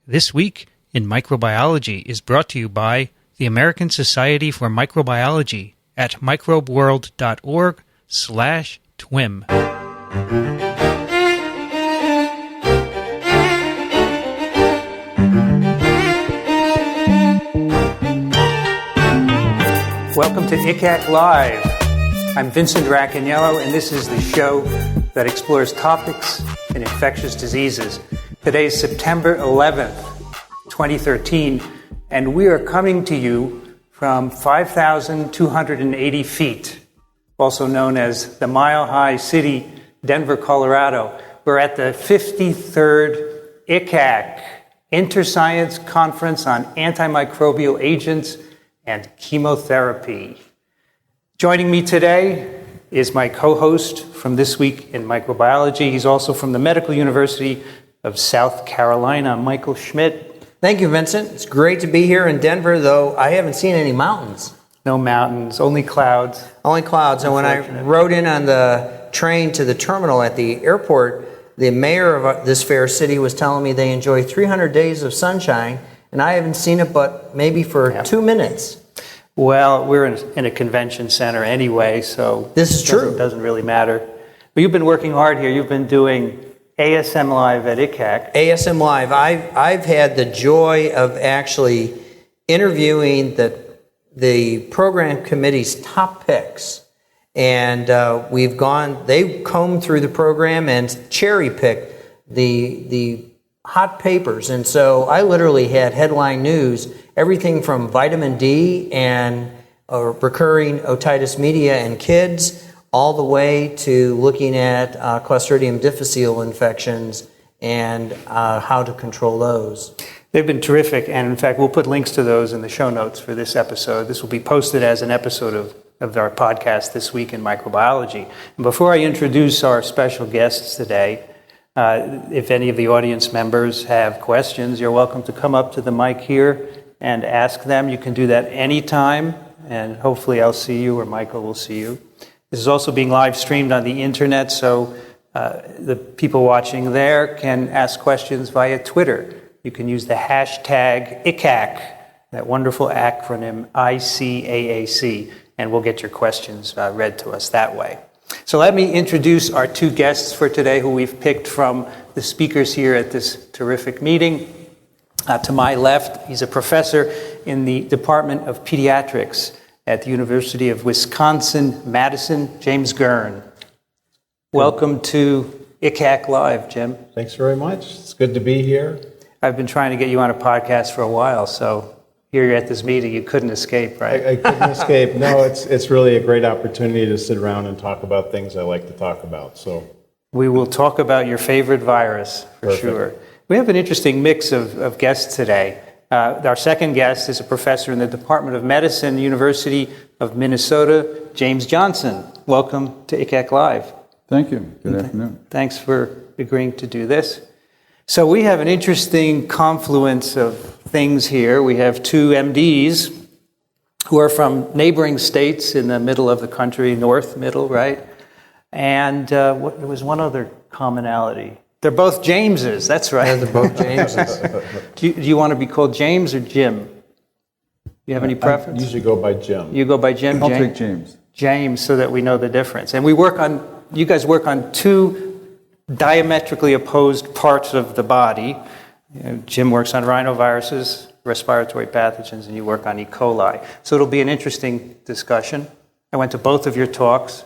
This Week in Microbiology is brought to you by the American Society for Microbiology at microbeworld.org/TWiM. Welcome to ICAAC Live. I'm Vincent Racaniello, and this is the show that explores topics in infectious diseases. Today is September 11th, 2013, and we are coming to you from 5,280 feet, also known as the Mile High City, Denver, Colorado. We're at the 53rd ICAAC, Interscience Conference on Antimicrobial Agents and Chemotherapy. Joining me today is my co-host from This Week in Microbiology. He's also from the Medical University of South Carolina, Michael Schmidt. Thank you, Vincent. It's great to be here in Denver, though I haven't seen any mountains. No mountains, only clouds. Only clouds. And when I rode in on the train to the terminal at the airport, the mayor of this fair city was telling me they enjoy 300 days of sunshine, and I haven't seen it but maybe for 2 minutes. Well, we're in a convention center anyway, so this is true. Doesn't really matter. But you've been working hard here. You've been doing ASM Live at ICAAC. ASM Live. I've had the joy of actually interviewing the program committee's top picks, and they've combed through the program and cherry picked the hot papers, and so I literally had headline news, everything from vitamin D and recurring otitis media in kids, all the way to looking at Clostridium difficile infections and how to control those. They've been terrific, and in fact, we'll put links to those in the show notes for this episode. This will be posted as an episode of our podcast, This Week in Microbiology. And before I introduce our special guests today, if any of the audience members have questions, you're welcome to come up to the mic here and ask them. You can do that anytime, and hopefully I'll see you or Michael will see you. This is also being live streamed on the internet, so the people watching there can ask questions via Twitter. You can use the hashtag ICAAC, that wonderful acronym ICAAC, and we'll get your questions read to us that way. So let me introduce our two guests for today who we've picked from the speakers here at this terrific meeting. To my left, he's a professor in the Department of Pediatrics at the University of Wisconsin-Madison, James Gern. Welcome to ICAAC Live, Jim. Thanks very much. It's good to be here. I've been trying to get you on a podcast for a while, so here you're at this meeting. You couldn't escape, right? I couldn't escape. No, it's really a great opportunity to sit around and talk about things I like to talk about. So we will talk about your favorite virus, for Perfect. Sure. We have an interesting mix of guests today. Our second guest is a professor in the Department of Medicine, University of Minnesota, James Johnson. Welcome to ICAAC Live. Thank you. Good afternoon. Thanks for agreeing to do this. So we have an interesting confluence of things here. We have two MDs who are from neighboring states in the middle of the country, middle, right? And there was one other commonality. They're both Jameses, that's right. Yeah, they're both Jameses. Do you want to be called James or Jim? You have any preference? I usually go by Jim. You go by Jim? I'll take James. James, so that we know the difference. And you guys work on two diametrically opposed parts of the body. Jim works on rhinoviruses, respiratory pathogens, and you work on E. coli. So it'll be an interesting discussion. I went to both of your talks,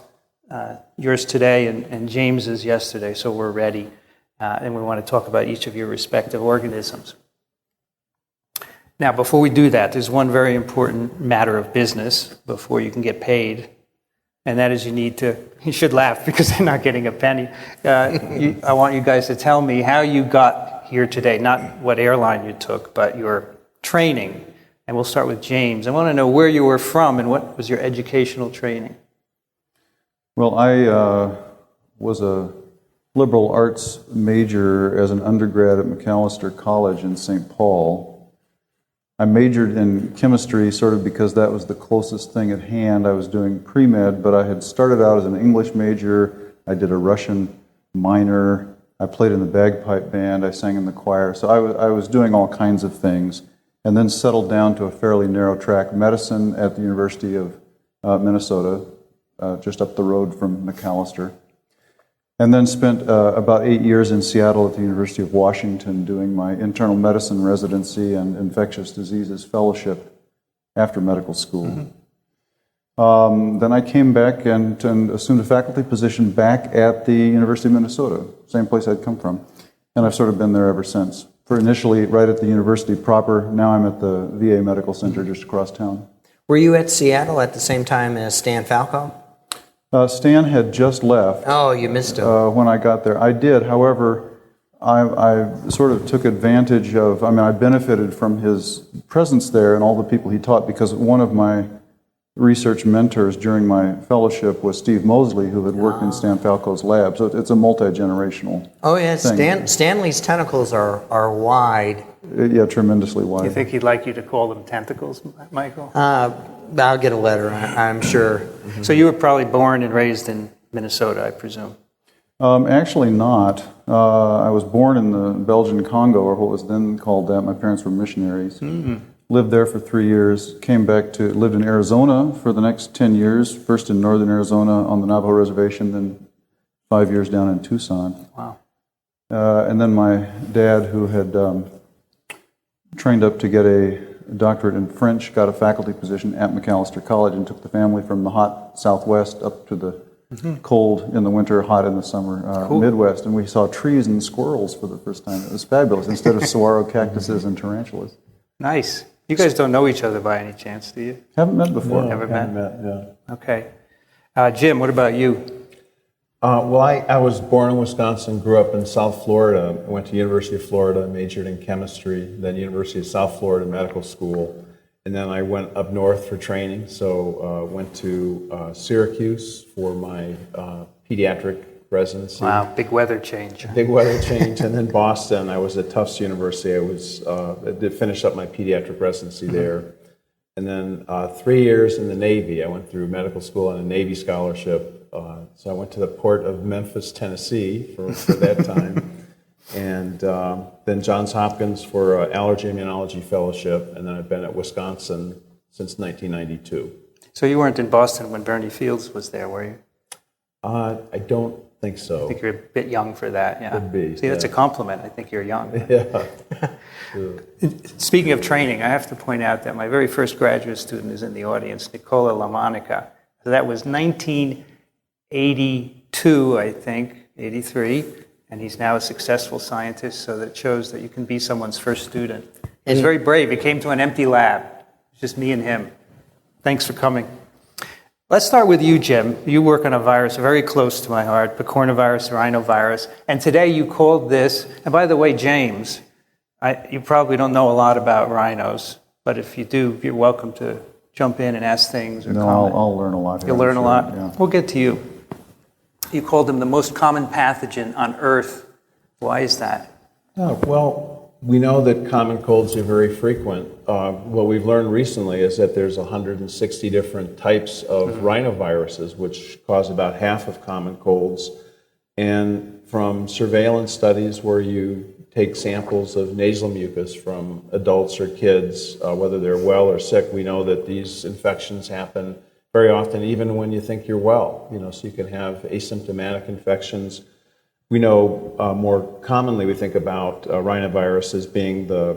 yours today and James's yesterday, so we're ready. And we want to talk about each of your respective organisms. Now, before we do that, there's one very important matter of business before you can get paid. And that is you should laugh because they're not getting a penny. I want you guys to tell me how you got here today, not what airline you took, but your training. And we'll start with James. I want to know where you were from and what was your educational training. Well, I was a liberal arts major as an undergrad at Macalester College in St. Paul. I majored in chemistry sort of because that was the closest thing at hand. I was doing pre-med, but I had started out as an English major. I did a Russian minor. I played in the bagpipe band. I sang in the choir. So I was doing all kinds of things, and then settled down to a fairly narrow track, medicine at the University of Minnesota, just up the road from McAllister. And then spent about 8 years in Seattle at the University of Washington doing my internal medicine residency and infectious diseases fellowship after medical school. Then I came back and assumed a faculty position back at the University of Minnesota, same place I'd come from. And I've sort of been there ever since. For initially right at the university proper, now I'm at the VA Medical Center just across town. Were you at Seattle at the same time as Stan Falco? Stan had just left. Oh, you missed him. When I got there. I did, however, I sort of took advantage of, I benefited from his presence there and all the people he taught, because one of my research mentors during my fellowship was Steve Mosley, who had worked in Stan Falco's lab. So it's a multi-generational Oh, yeah, thing. Stanley's tentacles are wide. Yeah, tremendously wide. You think he'd like you to call them tentacles, Michael? I'll get a letter, I'm sure. So you were probably born and raised in Minnesota, I presume. Actually not. I was born in the Belgian Congo, or what was then called that. My parents were missionaries. Lived there for 3 years, came back to, lived in Arizona for the next 10 years, first in northern Arizona on the Navajo Reservation, then 5 years down in Tucson. Wow. And then my dad, who had trained up to get a doctorate in French, got a faculty position at McAllister College and took the family from the hot Southwest up to the cold in the winter, hot in the summer Midwest. And we saw trees and squirrels for the first time. It was fabulous, instead of saguaro cactuses and tarantulas. Nice. You guys don't know each other by any chance, do you? Haven't met before. Never met? Yeah. Okay. Jim, what about you? Well, I was born in Wisconsin, grew up in South Florida, went to University of Florida, majored in chemistry, then University of South Florida Medical School, and then I went up north for training, so went to Syracuse for my pediatric residency. Wow, big weather change. Big weather change, and then Boston. I was at Tufts University. I did finish up my pediatric residency there, and then 3 years in the Navy. I went through medical school on a Navy scholarship. So I went to the port of Memphis, Tennessee for that time, and then Johns Hopkins for allergy immunology fellowship, and then I've been at Wisconsin since 1992. So you weren't in Boston when Bernie Fields was there, were you? I don't think so. I think you're a bit young for that, yeah. Could be, See, that's a compliment. I think you're young. Yeah. Speaking of training, I have to point out that my very first graduate student is in the audience, Nicola LaMonica. So that was 1982, I think, 83, and he's now a successful scientist, so that shows that you can be someone's first student. He's very brave. He came to an empty lab. It's just me and him. Thanks for coming. Let's start with you, Jim. You work on a virus very close to my heart, picornavirus, rhinovirus, and today you called this, and by the way, James, you probably don't know a lot about rhinos, but if you do, you're welcome to jump in and ask things or comment. I'll learn a lot here. You'll learn a lot? Yeah. We'll get to you. You called them the most common pathogen on Earth. Why is that? Well, we know that common colds are very frequent. What we've learned recently is that there's 160 different types of rhinoviruses, which cause about half of common colds. And from surveillance studies where you take samples of nasal mucus from adults or kids, whether they're well or sick, we know that these infections happen very often, even when you think you're well. So you can have asymptomatic infections. We know more commonly we think about rhinovirus as being the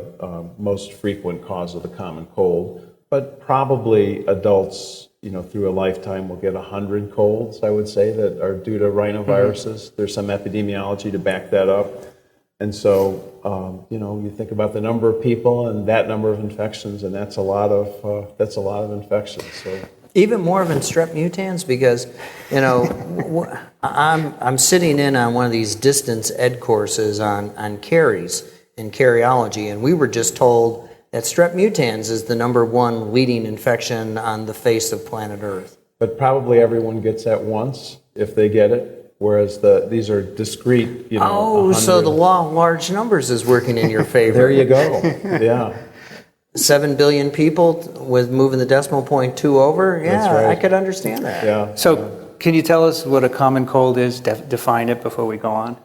most frequent cause of the common cold, but probably adults, through a lifetime will get 100 colds, I would say, that are due to rhinoviruses. There's some epidemiology to back that up. And so, you think about the number of people and that number of infections, and that's a lot of infections. So. Even more than strep mutans, because I'm sitting in on one of these distance ed courses on caries and cariology, and we were just told that strep mutans is the number one leading infection on the face of planet Earth. But probably everyone gets that once if they get it, whereas these are discrete. So the law of large numbers is working in your favor. There you go. Yeah. 7 billion people with moving the decimal point 2 over? Yeah, That's right. I could understand that. Yeah. So can you tell us what a common cold is? Define it before we go on.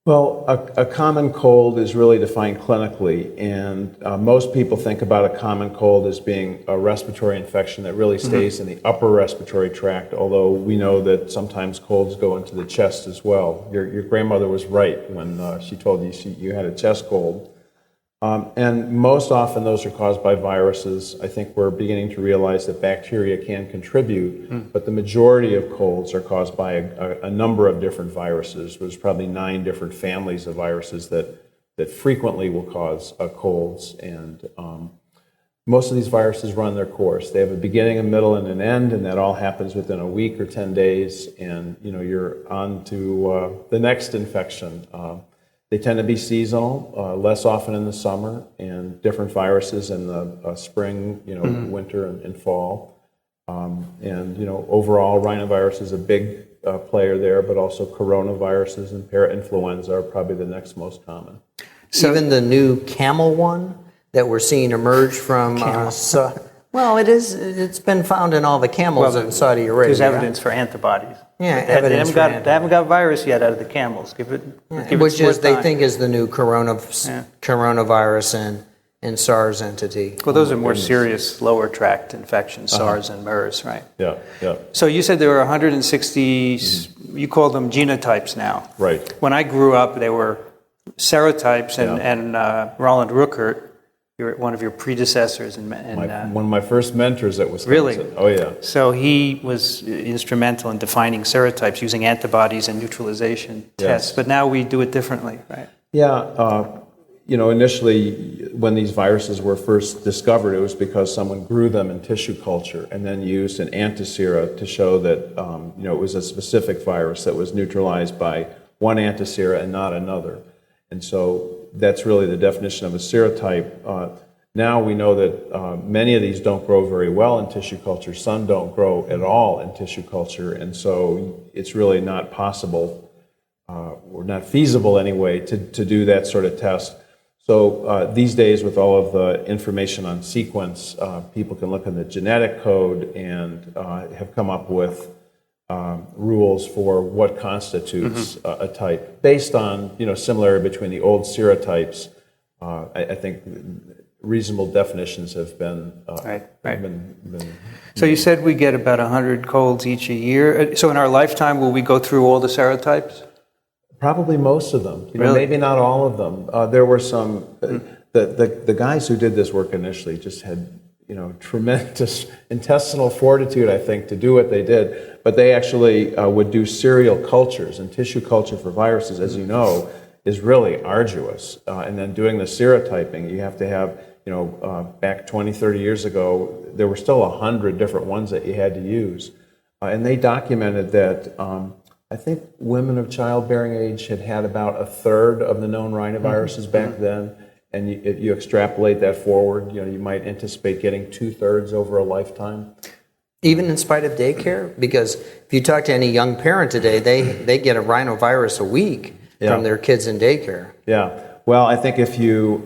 Well, a common cold is really defined clinically, and most people think about a common cold as being a respiratory infection that really stays in the upper respiratory tract, although we know that sometimes colds go into the chest as well. Your grandmother was right when she told you you had a chest cold. And most often those are caused by viruses. I think we're beginning to realize that bacteria can contribute, but the majority of colds are caused by a number of different viruses. There's probably 9 different families of viruses that frequently will cause colds, and most of these viruses run their course. They have a beginning, a middle, and an end, and that all happens within a week or 10 days, and you're on to the next infection. They tend to be seasonal, less often in the summer, and different viruses in the spring, winter, and fall. Overall, rhinovirus is a big player there, but also coronaviruses and parainfluenza are probably the next most common. So even the new camel one that we're seeing emerge from well, it's been found in all the camels in Saudi Arabia. There's evidence for antibodies. Yeah, They haven't got virus yet out of the camels. Which is they think is the new coronavirus and SARS entity. Well, those are more serious lower tract infections, SARS and MERS, right? Yeah. So you said there were 160, you call them genotypes now. Right. When I grew up, they were serotypes, and Roland Ruckert, one of your predecessors. One of my first mentors at Wisconsin. Really? Oh, yeah. So he was instrumental in defining serotypes using antibodies and neutralization tests, but now we do it differently, right? Yeah. Initially, when these viruses were first discovered, it was because someone grew them in tissue culture and then used an antisera to show that, it was a specific virus that was neutralized by one antisera and not another. And so that's really the definition of a serotype. Now we know that many of these don't grow very well in tissue culture. Some don't grow at all in tissue culture, and so it's really not possible, or not feasible anyway, to do that sort of test. So these days, with all of the information on sequence, people can look in the genetic code and have come up with rules for what constitutes a type based on similarity between the old serotypes. I think reasonable definitions have been right. been So you said we get about 100 colds each a year. So in our lifetime, will we go through all the serotypes? Probably most of them. Really? Maybe not all of them. There were some. The guys who did this work initially just had tremendous intestinal fortitude, I think, to do what they did. But they actually would do serial cultures, and tissue culture for viruses, as you know, is really arduous. And then doing the serotyping, you have to have, back 20, 30 years ago, there were still 100 different ones that you had to use. And they documented that I think women of childbearing age had about a third of the known rhinoviruses back then. And you extrapolate that forward, you might anticipate getting 2/3 over a lifetime. Even in spite of daycare? Because if you talk to any young parent today, they get a rhinovirus a week from their kids in daycare. Yeah. Well, I think if you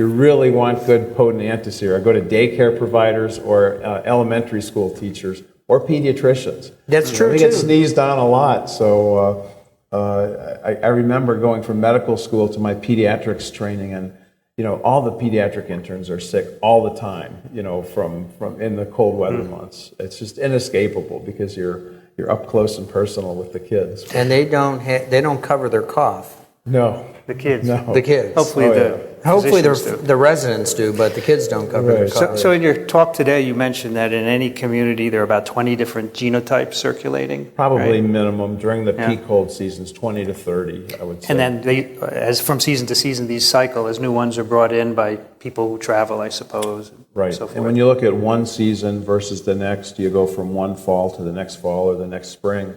really want good potent antisera, go to daycare providers or elementary school teachers or pediatricians. That's true, They too. get sneezed on a lot. So I remember going from medical school to my pediatrics training, and all the pediatric interns are sick all the time, from in the cold weather months. It's just inescapable because you're up close and personal with the kids. And they don't cover their cough. No. The kids. No. The kids. Hopefully physicians do. the residents do, but the kids don't cover their cough. So in your talk today, you mentioned that in any community there are about 20 different genotypes circulating. Probably right? minimum during the peak cold seasons, 20 to 30, I would say. And then as from season to season, these cycle as new ones are brought in by people who travel, I suppose. Right. So forth. And when you look at one season versus the next, you go from one fall to the next fall or the next spring.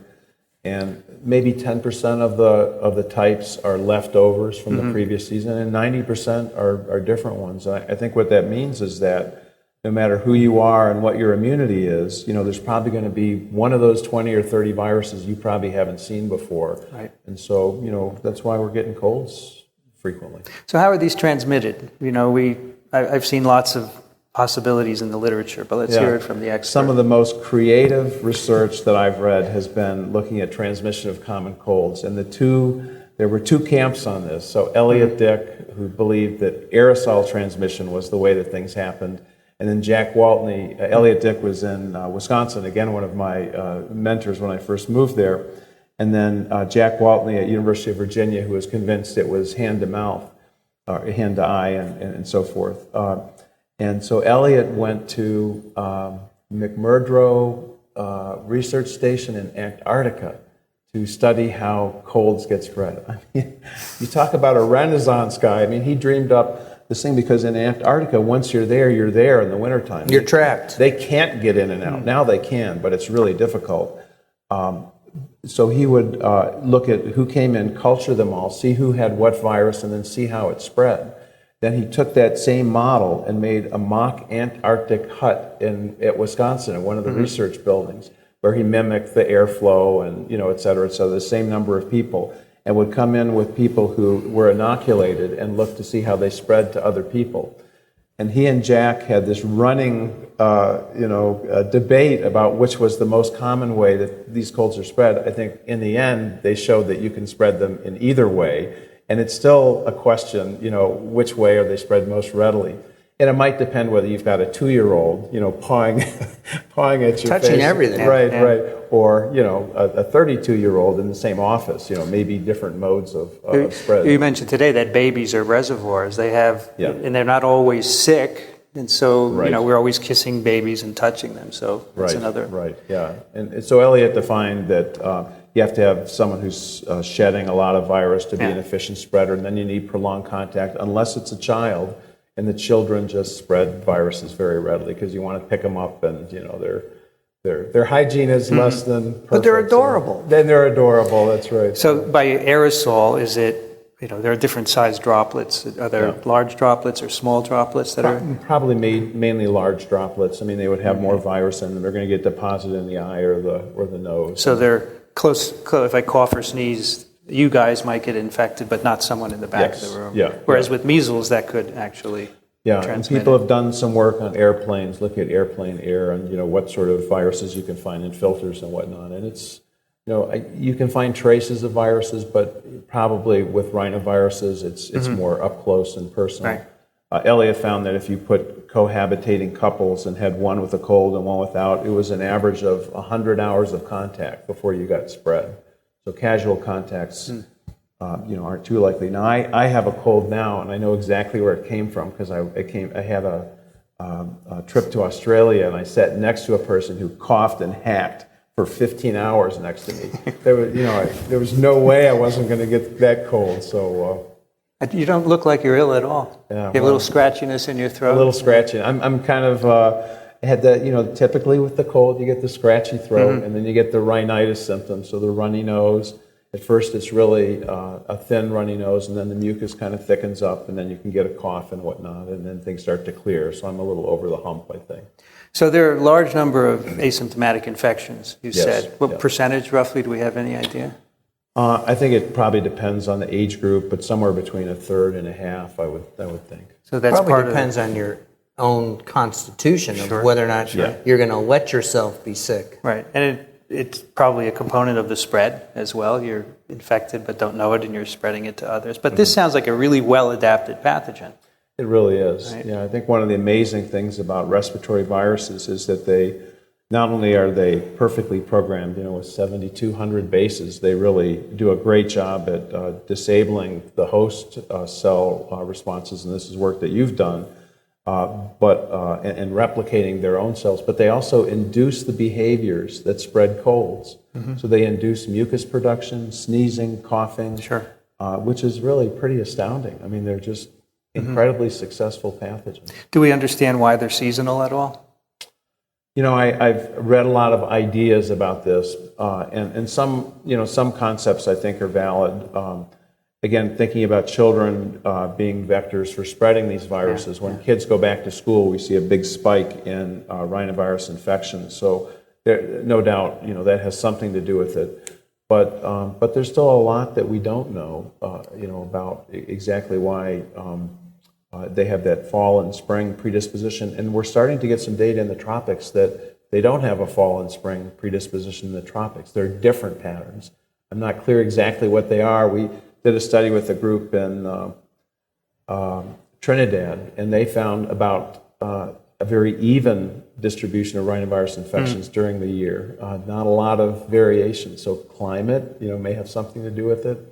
And maybe 10% of the types are leftovers from the previous season, and 90% are different ones. I think what that means is that no matter who you are and what your immunity is, there's probably going to be one of those 20 or 30 viruses you probably haven't seen before. Right. And so, that's why we're getting colds frequently. So how are these transmitted? I've seen lots of possibilities in the literature, but let's hear it from the expert. Some of the most creative research that I've read has been looking at transmission of common colds, and the two there were two camps on this. So Elliot Dick, who believed that aerosol transmission was the way that things happened, and then Jack Waltney. Elliot Dick was in Wisconsin, again, one of my mentors when I first moved there. And then Jack Waltney at University of Virginia, who was convinced it was hand to mouth, or hand to eye, and so forth. And so Elliot went to McMurdo Research Station in Antarctica to study how colds get spread. I mean, you talk about a Renaissance guy. I mean, he dreamed up this thing because in Antarctica, once you're there in the wintertime. You're trapped. They can't get in and out. Now they can, but it's really difficult. So he would look at who came in, culture them all, see who had what virus, and then see how it spread. Then he took that same model and made a mock Antarctic hut at Wisconsin in one of the research buildings, where he mimicked the airflow and, et cetera. So the same number of people, and would come in with people who were inoculated and look to see how they spread to other people. And he and Jack had this running, debate about which was the most common way that these colds are spread. I think in the end, they showed that you can spread them in either way. And it's still a question, which way are they spread most readily? And it might depend whether you've got a 2-year-old, pawing at your face. Touching everything. Right. Or, a 32-year-old in the same office, maybe different modes of spread. You mentioned today that babies are reservoirs. They have, and they're not always sick. And so, we're always kissing babies and touching them. So it's another. Right, yeah. And so Elliot defined that you have to have someone who's shedding a lot of virus to be an efficient spreader, and then you need prolonged contact, unless it's a child. And the children just spread viruses very readily because you want to pick them up, and their hygiene is less than perfect. But they're adorable. Then they're adorable. That's right. So by aerosol, is it there are different size droplets? Are there large droplets or small droplets that are probably mainly large droplets? I mean, they would have more virus in them. They're going to get deposited in the eye or the nose. So they're close. If I cough or sneeze, you guys might get infected, but not someone in the back of the room. Yeah. Whereas with measles, that could actually transmit. People have done some work on airplanes, looking at airplane air and what sort of viruses you can find in filters and whatnot. And it's you can find traces of viruses, but probably with rhinoviruses, it's more up close and personal. Right. Elliot found that if you put cohabitating couples and had one with a cold and one without, it was an average of 100 hours of contact before you got spread. So casual contacts, aren't too likely. Now, I have a cold now, and I know exactly where it came from because I had a trip to Australia, and I sat next to a person who coughed and hacked for 15 hours next to me. There was no way I wasn't going to get that cold. So you don't look like you're ill at all. Yeah, you have a little scratchiness in your throat. A little scratchy. I'm kind of. I had that, typically with the cold, you get the scratchy throat, and then you get the rhinitis symptoms, so the runny nose. At first, it's really a thin, runny nose, and then the mucus kind of thickens up, and then you can get a cough and whatnot, and then things start to clear. So I'm a little over the hump, I think. So there are a large number of asymptomatic infections, you said. What percentage, roughly, do we have any idea? I think it probably depends on the age group, but somewhere between a third and a half, I would think. So that's probably depends on your own constitution of whether or not you're going to let yourself be sick. Right, and it's probably a component of the spread as well. You're infected but don't know it, and you're spreading it to others. But this sounds like a really well-adapted pathogen. It really is. Right. Yeah, I think one of the amazing things about respiratory viruses is that they, not only are they perfectly programmed, with 7,200 bases, they really do a great job at disabling the host cell responses, and this is work that you've done. And replicating their own cells, but they also induce the behaviors that spread colds. So they induce mucus production, sneezing, coughing, which is really pretty astounding. I mean, they're just incredibly successful pathogens. Do we understand why they're seasonal at all? I've read a lot of ideas about this, and some concepts I think are valid. Again, thinking about children being vectors for spreading these viruses. When kids go back to school, we see a big spike in rhinovirus infections. So no doubt, that has something to do with it. But there's still a lot that we don't know, about exactly why they have that fall and spring predisposition. And we're starting to get some data in the tropics that they don't have a fall and spring predisposition in the tropics. They're different patterns. I'm not clear exactly what they are. did a study with a group in Trinidad, and they found about a very even distribution of rhinovirus infections during the year. Not a lot of variation. So climate, may have something to do with it.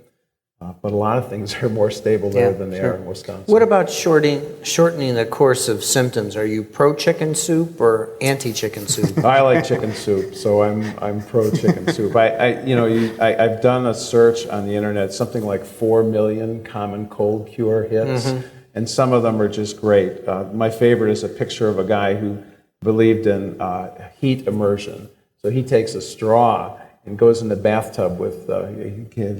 But a lot of things are more stable there than they are in Wisconsin. What about shortening the course of symptoms? Are you pro-chicken soup or anti-chicken soup? I like chicken soup, so I'm pro chicken soup. I've done a search on the internet, something like 4 million common cold cure hits, and some of them are just great. My favorite is a picture of a guy who believed in heat immersion. So he takes a straw and goes in the bathtub with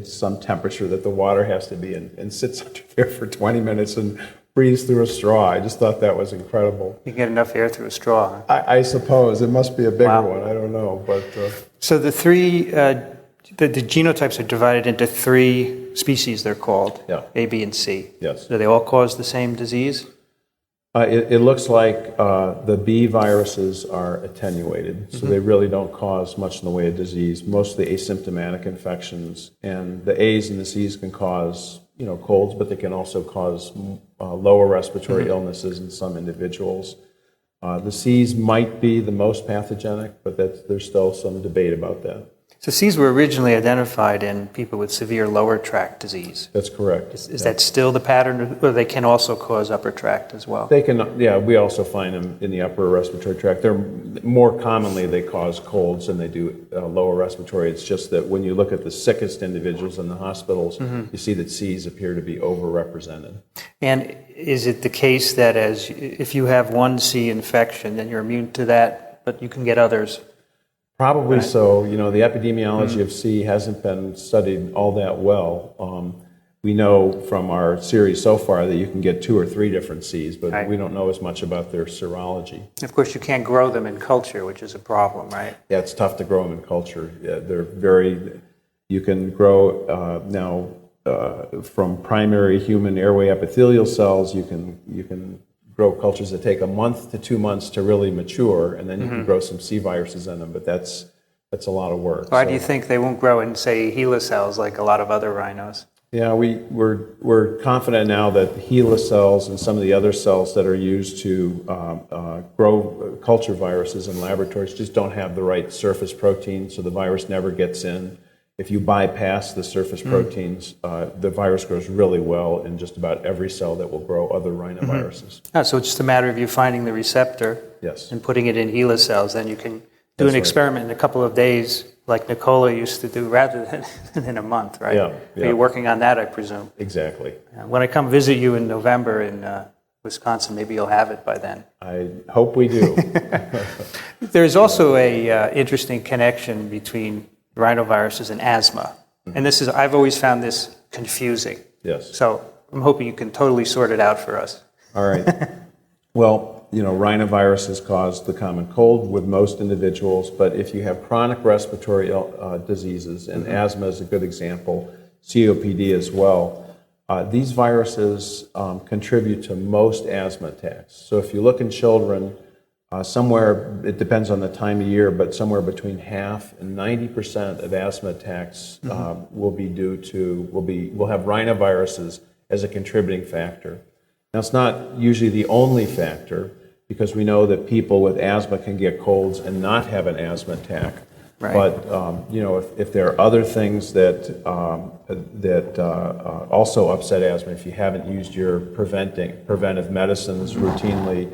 some temperature that the water has to be in, and sits under there for 20 minutes and breathes through a straw. I just thought that was incredible. You get enough air through a straw. Huh? I suppose. It must be a bigger one. I don't know. But So the genotypes are divided into 3 species, they're called, A, B, and C. Yes. Do they all cause the same disease? It looks like the B viruses are attenuated, so they really don't cause much in the way of disease, mostly asymptomatic infections. And the A's and the C's can cause, colds, but they can also cause lower respiratory illnesses in some individuals. The C's might be the most pathogenic, but there's still some debate about that. So C's were originally identified in people with severe lower tract disease. That's correct. Is that still the pattern, or they can also cause upper tract as well? They can, we also find them in the upper respiratory tract. They're more commonly they cause colds than they do lower respiratory. It's just that when you look at the sickest individuals in the hospitals, you see that C's appear to be overrepresented. And is it the case that if you have one C infection, then you're immune to that, but you can get others? Probably so. The epidemiology of C hasn't been studied all that well. We know from our series so far that you can get 2 or 3 different Cs, but we don't know as much about their serology. Of course, you can't grow them in culture, which is a problem, right? Yeah, it's tough to grow them in culture. Yeah, you can grow now from primary human airway epithelial cells. You can grow cultures that take a month to 2 months to really mature, and then you can grow some C viruses in them, but that's a lot of work. Why do you think they won't grow in, say, HeLa cells like a lot of other rhinos? Yeah, we're confident now that HeLa cells and some of the other cells that are used to grow culture viruses in laboratories just don't have the right surface protein, so the virus never gets in. If you bypass the surface proteins, the virus grows really well in just about every cell that will grow other rhinoviruses. So it's just a matter of you finding the receptor and putting it in HeLa cells. Then you can do an experiment in a couple of days, like Nicola used to do, rather than in a month, right? Yeah. You're working on that, I presume. Exactly. When I come visit you in November in Wisconsin, maybe you'll have it by then. I hope we do. There's also a interesting connection between rhinoviruses and asthma. And I've always found this confusing. Yes. So I'm hoping you can totally sort it out for us. All right. Well, rhinoviruses cause the common cold with most individuals, but if you have chronic respiratory diseases, and asthma is a good example, COPD as well, these viruses contribute to most asthma attacks. So if you look in children, it depends on the time of year, but somewhere between half and 90% of asthma attacks will have rhinoviruses as a contributing factor. Now, it's not usually the only factor, because we know that people with asthma can get colds and not have an asthma attack. Right. But if there are other things that also upset asthma, if you haven't used your preventive medicines routinely,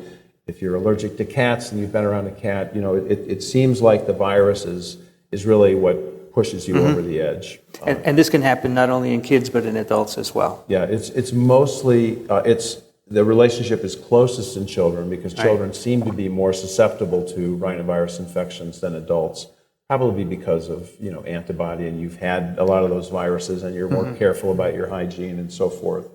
if you're allergic to cats and you've been around a cat, it seems like the virus is really what pushes you over the edge. And this can happen not only in kids but in adults as well. Yeah, it's mostly the relationship is closest in children, because children seem to be more susceptible to rhinovirus infections than adults, probably because of antibody, and you've had a lot of those viruses and you're more careful about your hygiene and so forth.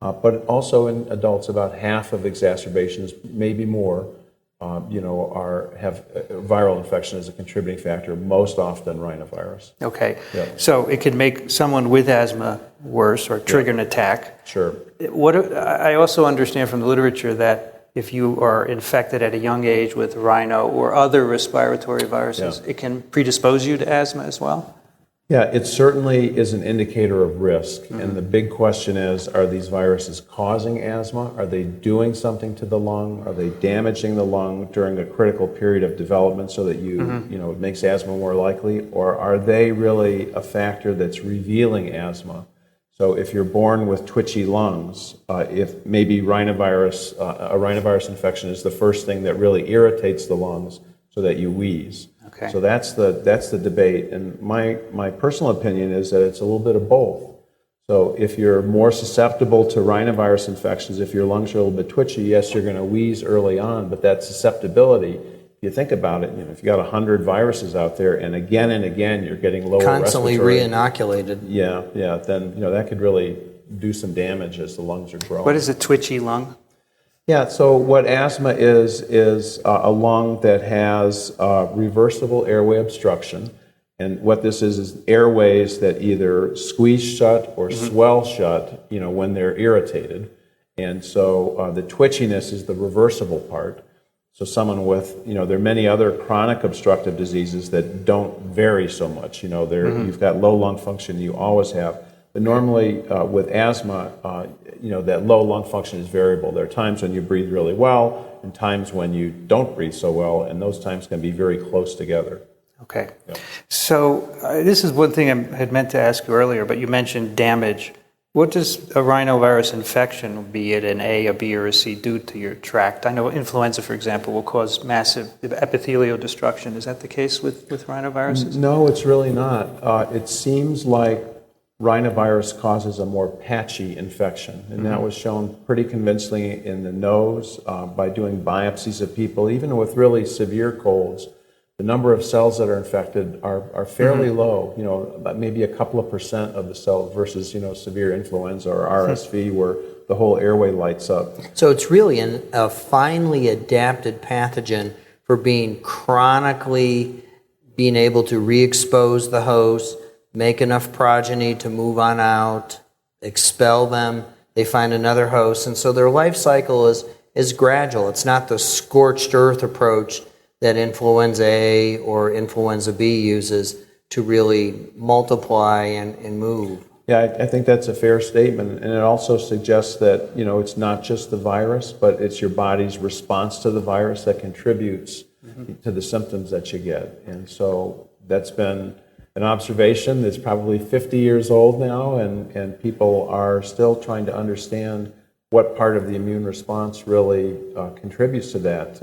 But also in adults, about half of exacerbations, maybe more, have viral infection as a contributing factor, most often rhinovirus. Okay. Yeah. So it could make someone with asthma worse or trigger an attack. Sure. I also understand from the literature that if you are infected at a young age with rhino or other respiratory viruses, it can predispose you to asthma as well? Yeah, it certainly is an indicator of risk. And the big question is, are these viruses causing asthma? Are they doing something to the lung? Are they damaging the lung during a critical period of development so that it makes asthma more likely? Or are they really a factor that's revealing asthma? So if you're born with twitchy lungs, if maybe a rhinovirus infection is the first thing that really irritates the lungs so that you wheeze. Okay. So that's the debate, and my personal opinion is that it's a little bit of both. So if you're more susceptible to rhinovirus infections, if your lungs are a little bit twitchy, yes, you're going to wheeze early on, but that susceptibility, if you think about it, if you got 100 viruses out there, and again you're getting lower Constantly respiratory, re-inoculated. yeah, then that could really do some damage as the lungs are growing. What is a twitchy lung? Yeah, so what asthma is a lung that has reversible airway obstruction. And what this is airways that either squeeze shut or swell shut, when they're irritated. And so the twitchiness is the reversible part. So someone with, there are many other chronic obstructive diseases that don't vary so much. You've got low lung function, you always have. But normally with asthma, that low lung function is variable. There are times when you breathe really well and times when you don't breathe so well, and those times can be very close together. Okay. Yeah. So this is one thing I had meant to ask you earlier, but you mentioned damage. What does a rhinovirus infection, be it an A, a B, or a C, do to your tract? I know influenza, for example, will cause massive epithelial destruction. Is that the case with rhinoviruses? No, it's really not. It seems like rhinovirus causes a more patchy infection, and that was shown pretty convincingly in the nose by doing biopsies of people, even with really severe colds. The number of cells that are infected are fairly low, maybe a couple of % of the cells versus, severe influenza or RSV where the whole airway lights up. So it's really a finely adapted pathogen for being chronically being able to re-expose the host, make enough progeny to move on out, expel them, they find another host, and so their life cycle is gradual. It's not the scorched earth approach that influenza A or influenza B uses to really multiply and move. Yeah, I think that's a fair statement, and it also suggests that, it's not just the virus, but it's your body's response to the virus that contributes to the symptoms that you get. And so that's been an observation that's probably 50 years old now, and people are still trying to understand what part of the immune response really contributes to that,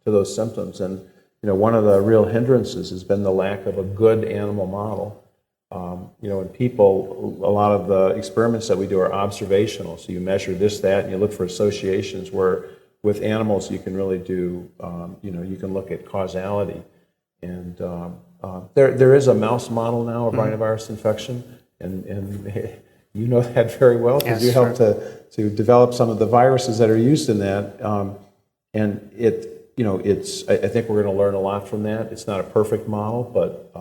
to those symptoms. And, one of the real hindrances has been the lack of a good animal model. In people, a lot of the experiments that we do are observational. So you measure this, that, and you look for associations, where with animals you can really do, you can look at causality. And there is a mouse model now of rhinovirus infection, and you know that very well because you helped to develop some of the viruses that are used in that. And I think we're going to learn a lot from that. It's not a perfect model, but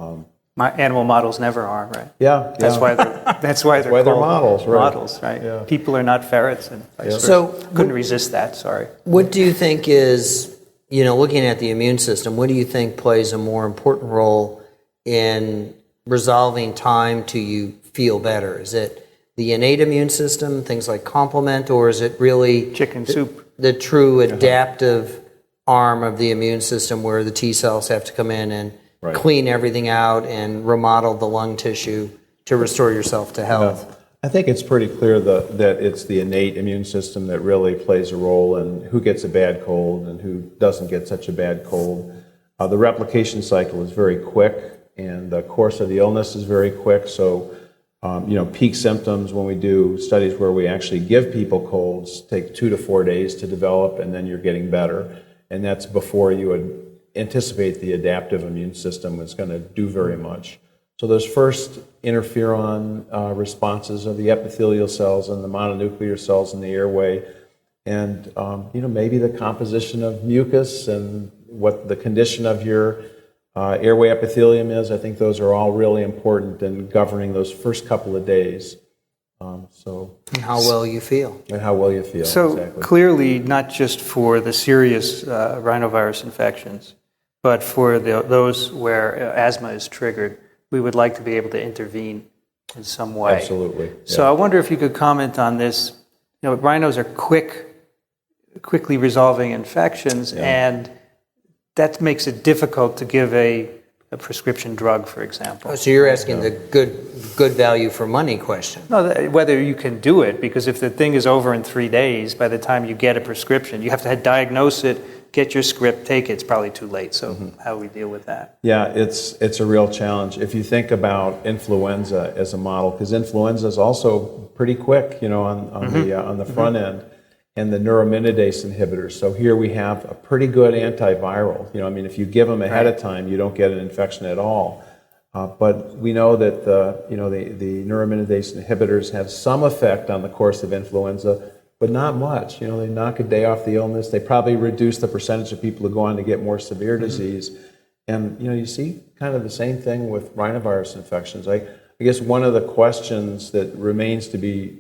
My animal models never are, right? yeah, That's why they're called models, right? Models, right? Yeah. People are not ferrets, and vice versa. So Couldn't resist that. Sorry. what do you think is, looking at the immune system, what do you think plays a more important role in resolving time to you feel better? Is it the innate immune system, things like complement, or is it really Chicken soup. the true adaptive arm of the immune system where the T cells have to come in and clean everything out and remodel the lung tissue to restore yourself to health? I think it's pretty clear that it's the innate immune system that really plays a role in who gets a bad cold and who doesn't get such a bad cold. The replication cycle is very quick, and the course of the illness is very quick. So, peak symptoms when we do studies where we actually give people colds take 2 to 4 days to develop, and then you're getting better. And that's before you would anticipate the adaptive immune system is going to do very much. So those first interferon responses of the epithelial cells and the mononuclear cells in the airway, and maybe the composition of mucus and what the condition of your airway epithelium is. I think those are all really important in governing those first couple of days. And how well you feel. And how well you feel. So exactly. clearly, not just for the serious rhinovirus infections, but for those where asthma is triggered, we would like to be able to intervene in some way. Absolutely. So I wonder if you could comment on this. Rhinos are quickly resolving infections, and that makes it difficult to give a prescription drug, for example. Oh, so you're asking the good value for money question. No, whether you can do it, because if the thing is over in 3 days, by the time you get a prescription, you have to diagnose it, get your script, take it. It's probably too late. So how do we deal with that? Yeah, it's a real challenge. If you think about influenza as a model, because influenza is also pretty quick, on the front end, and the neuraminidase inhibitors. So here we have a pretty good antiviral. If you give them ahead of time, you don't get an infection at all. But we know that the neuraminidase inhibitors have some effect on the course of influenza, but not much. They knock a day off the illness. They probably reduce the percentage of people who go on to get more severe disease. And you see kind of the same thing with rhinovirus infections. I guess one of the questions that remains to be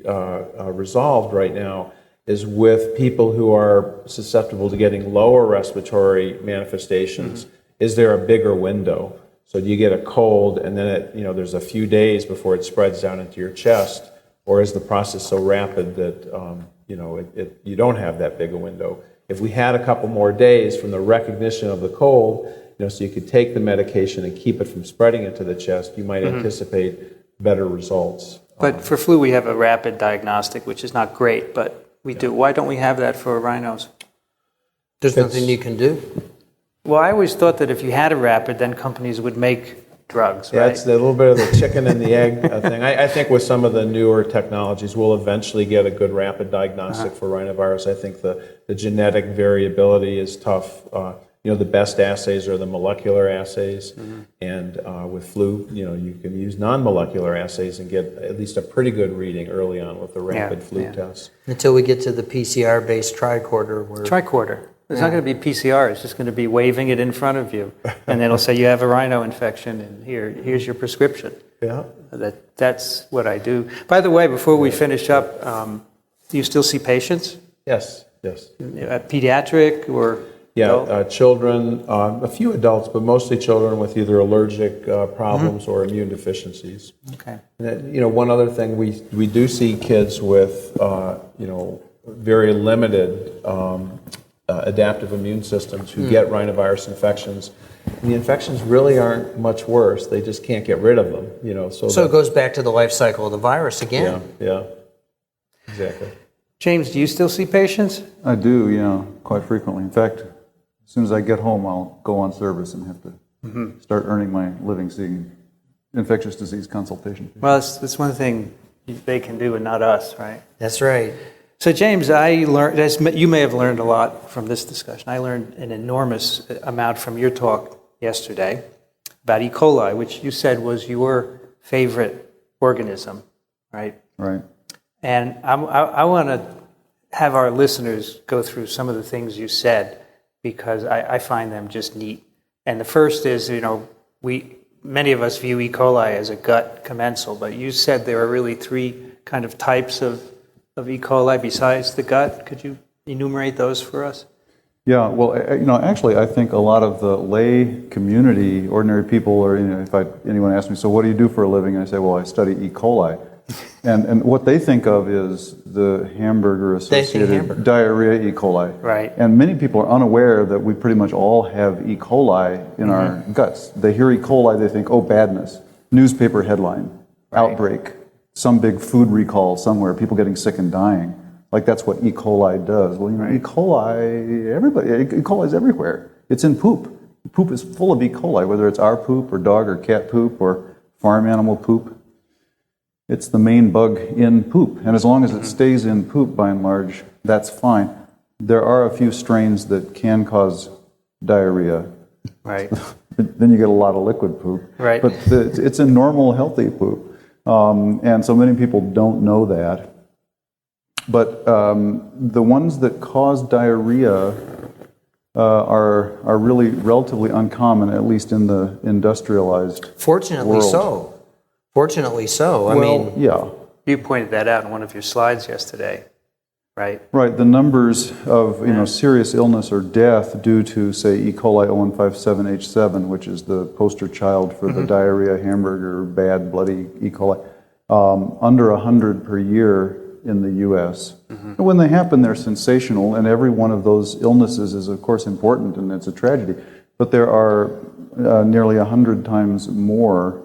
resolved right now is with people who are susceptible to getting lower respiratory manifestations. Is there a bigger window? So do you get a cold and then there's a few days before it spreads down into your chest, or is the process so rapid that you don't have that big a window? If we had a couple more days from the recognition of the cold, so you could take the medication and keep it from spreading into the chest, you might anticipate better results. But for flu, we have a rapid diagnostic, which is not great, but we do. Why don't we have that for rhinos? There's nothing you can do. Well, I always thought that if you had a rapid, then companies would make drugs, right? Yeah, it's a little bit of the chicken and the egg thing. I think with some of the newer technologies, we'll eventually get a good rapid diagnostic for rhinovirus. I think the genetic variability is tough. The best assays are the molecular assays, and with flu, you can use non-molecular assays and get at least a pretty good reading early on with the rapid flu test. Until we get to the PCR-based tricorder. Tricorder. It's not going to be PCR. It's just going to be waving it in front of you, and it'll say you have a rhino infection, and here's your prescription. Yeah. That's what I do. By the way, before we finish up, do you still see patients? Yes. Pediatric or? Yeah, children, a few adults, but mostly children with either allergic problems or immune deficiencies. Okay. And, one other thing, we do see kids with, very limited adaptive immune systems who get rhinovirus infections. And the infections really aren't much worse. They just can't get rid of them. So it goes back to the life cycle of the virus again. Yeah, exactly. James, do you still see patients? I do, quite frequently. In fact, as soon as I get home, I'll go on service and have to start earning my living seeing infectious disease consultation. Well, it's one thing they can do and not us, right? That's right. So, James, I learned, as you may have learned a lot from this discussion. I learned an enormous amount from your talk yesterday about E. coli, which you said was your favorite organism, right? Right. And I want to have our listeners go through some of the things you said, because I find them just neat. And the first is, many of us view E. coli as a gut commensal, but you said there are really 3 kind of types of E. coli besides the gut. Could you enumerate those for us? Yeah, well, actually, I think a lot of the lay community, ordinary people, or if anyone asks me, so what do you do for a living? I say, well, I study E. coli. And what they think of is the hamburger-associated diarrhea E. coli. Right. And many people are unaware that we pretty much all have E. coli in our guts. They hear E. coli, they think, oh, badness. Newspaper headline, outbreak, some big food recall somewhere, people getting sick and dying. Like that's what E. coli does. Well, E. coli, E. coli is everywhere. It's in poop. Poop is full of E. coli, whether it's our poop or dog or cat poop or farm animal poop. It's the main bug in poop. And as long as it stays in poop, by and large, that's fine. There are a few strains that can cause diarrhea. Right. Then you get a lot of liquid poop. Right. But it's in normal, healthy poop. And so many people don't know that. But the ones that cause diarrhea are really relatively uncommon, at least in the industrialized world. Fortunately so. Yeah. You pointed that out in one of your slides yesterday, right? Right. The numbers of serious illness or death due to, say, E. coli 0157H7, which is the poster child for the diarrhea, hamburger, bad, bloody E. coli, under 100 per year in the U.S. And when they happen, they're sensational, and every one of those illnesses is, of course, important, and it's a tragedy. But there are nearly 100 times more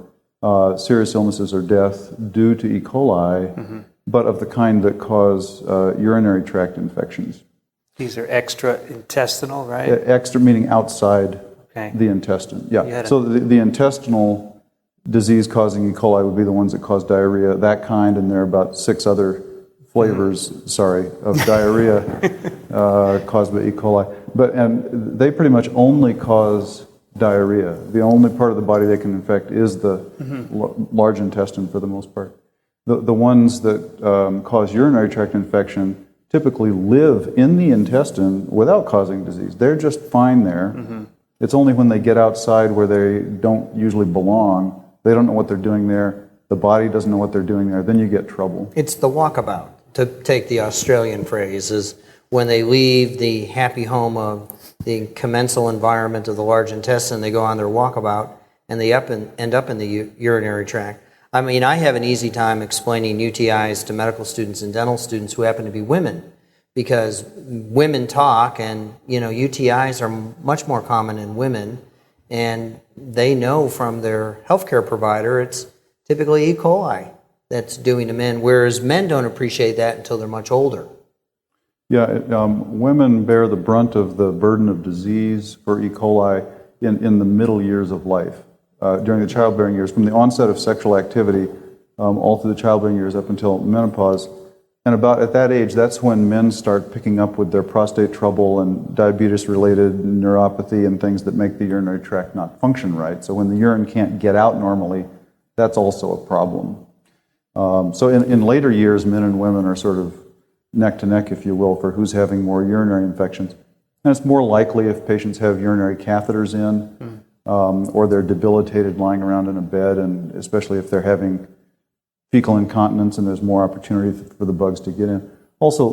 serious illnesses or death due to E. coli, but of the kind that cause urinary tract infections. These are extra-intestinal, right? Extra meaning outside the intestine. Yeah. So the intestinal disease-causing E. coli would be the ones that cause diarrhea, that kind, and there are about 6 other flavors, of diarrhea caused by E. coli. And they pretty much only cause diarrhea. The only part of the body they can infect is the large intestine for the most part. The ones that cause urinary tract infection typically live in the intestine without causing disease. They're just fine there. It's only when they get outside where they don't usually belong, they don't know what they're doing there, the body doesn't know what they're doing there, then you get trouble. It's the walkabout, to take the Australian phrase, is when they leave the happy home of the commensal environment of the large intestine, they go on their walkabout, and they end up in the urinary tract. I mean, I have an easy time explaining UTIs to medical students and dental students who happen to be women, because women talk, and UTIs are much more common in women, and they know from their healthcare provider it's typically E. coli that's doing them in, whereas men don't appreciate that until they're much older. Yeah, women bear the brunt of the burden of disease for E. coli in the middle years of life. During the childbearing years, from the onset of sexual activity all through the childbearing years up until menopause. And about at that age, that's when men start picking up with their prostate trouble and diabetes-related neuropathy and things that make the urinary tract not function right. So when the urine can't get out normally, that's also a problem. So in later years, men and women are sort of neck to neck, if you will, for who's having more urinary infections. And it's more likely if patients have urinary catheters in, or they're debilitated lying around in a bed, and especially if they're having fecal incontinence and there's more opportunity for the bugs to get in. Also,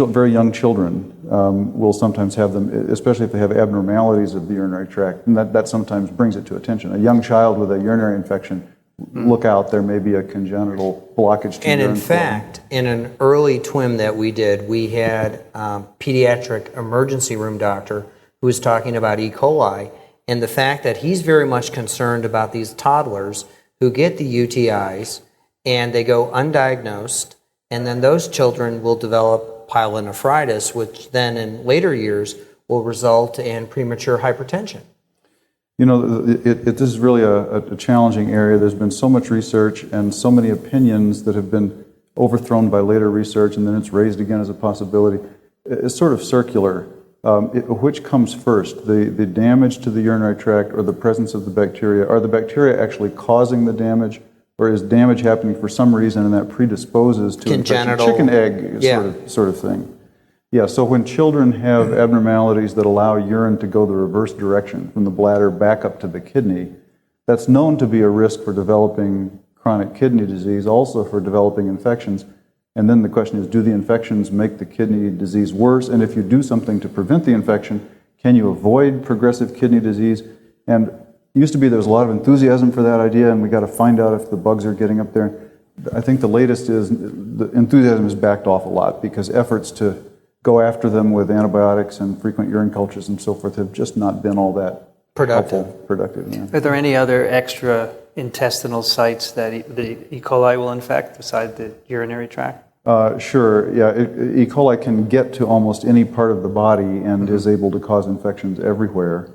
very young children will sometimes have them, especially if they have abnormalities of the urinary tract, and that sometimes brings it to attention. A young child with a urinary infection, look out, there may be a congenital blockage to and urine in fact, in an early TWiM that we did, we had a pediatric emergency room doctor who was talking about E. coli, and the fact that he's very much concerned about these toddlers who get the UTIs and they go undiagnosed, and then those children will develop pyelonephritis, which then in later years will result in premature hypertension. This is really a challenging area. There's been so much research and so many opinions that have been overthrown by later research, and then it's raised again as a possibility. It's sort of circular. Which comes first, the damage to the urinary tract or the presence of the bacteria? Are the bacteria actually causing the damage, or is damage happening for some reason and that predisposes to congenital infection? Chicken egg sort of thing. Yeah, so when children have abnormalities that allow urine to go the reverse direction from the bladder back up to the kidney, that's known to be a risk for developing chronic kidney disease, also for developing infections. And then the question is, do the infections make the kidney disease worse? And if you do something to prevent the infection, can you avoid progressive kidney disease? And it used to be there was a lot of enthusiasm for that idea, and we got to find out if the bugs are getting up there. I think the latest is the enthusiasm has backed off a lot because efforts to go after them with antibiotics and frequent urine cultures and so forth have just not been all that productive. Yeah. Are there any other extra-intestinal sites that the E. coli will infect besides the urinary tract? Sure, yeah. E. coli can get to almost any part of the body and is able to cause infections everywhere.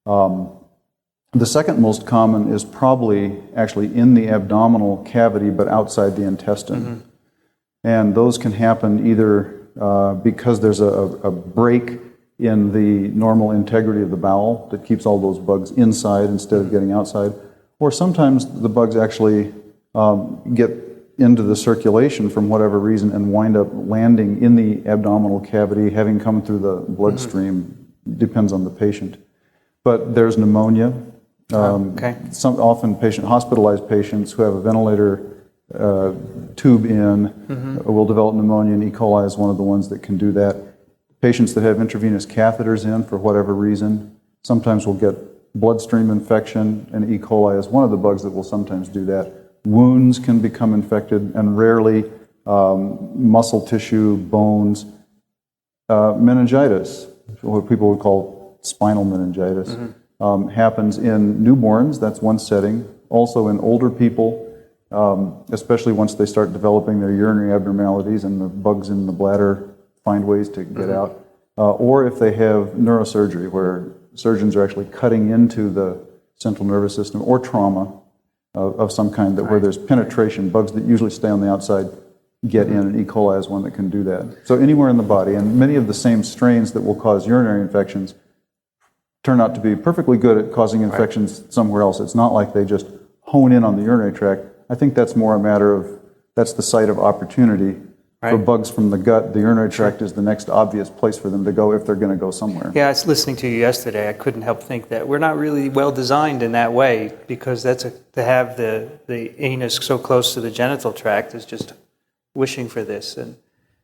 The second most common is probably actually in the abdominal cavity but outside the intestine. And those can happen either because there's a break in the normal integrity of the bowel that keeps all those bugs inside instead of getting outside, or sometimes the bugs actually get into the circulation from whatever reason and wind up landing in the abdominal cavity, having come through the bloodstream. Depends on the patient. But there's pneumonia. Often hospitalized patients who have a ventilator tube in will develop pneumonia, and E. coli is one of the ones that can do that. Patients that have intravenous catheters in for whatever reason sometimes will get bloodstream infection, and E. coli is one of the bugs that will sometimes do that. Wounds can become infected, and rarely muscle tissue, bones. Meningitis, what people would call spinal meningitis, happens in newborns. That's one setting. Also in older people, especially once they start developing their urinary abnormalities and the bugs in the bladder find ways to get out. Or if they have neurosurgery, where surgeons are actually cutting into the central nervous system, or trauma of some kind, where there's penetration, bugs that usually stay on the outside get in, and E. coli is one that can do that. So anywhere in the body, and many of the same strains that will cause urinary infections turn out to be perfectly good at causing infections somewhere else. It's not like they just hone in on the urinary tract. I think that's more a matter of, that's the site of opportunity for bugs from the gut. The urinary tract is the next obvious place for them to go if they're going to go somewhere. Yeah, I was listening to you yesterday. I couldn't help think that we're not really well designed in that way, because to have the anus so close to the genital tract is just wishing for this. And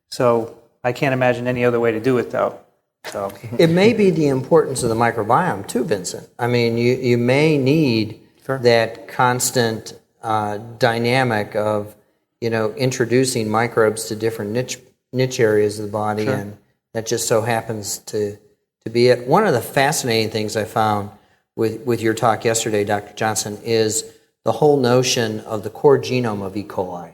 so I can't imagine any other way to do it, though. So It may be the importance of the microbiome too, Vincent. I mean, you may need that constant dynamic of, introducing microbes to different niche areas of the body, and that just so happens to be it. One of the fascinating things I found with your talk yesterday, Dr. Johnson, is the whole notion of the core genome of E. coli,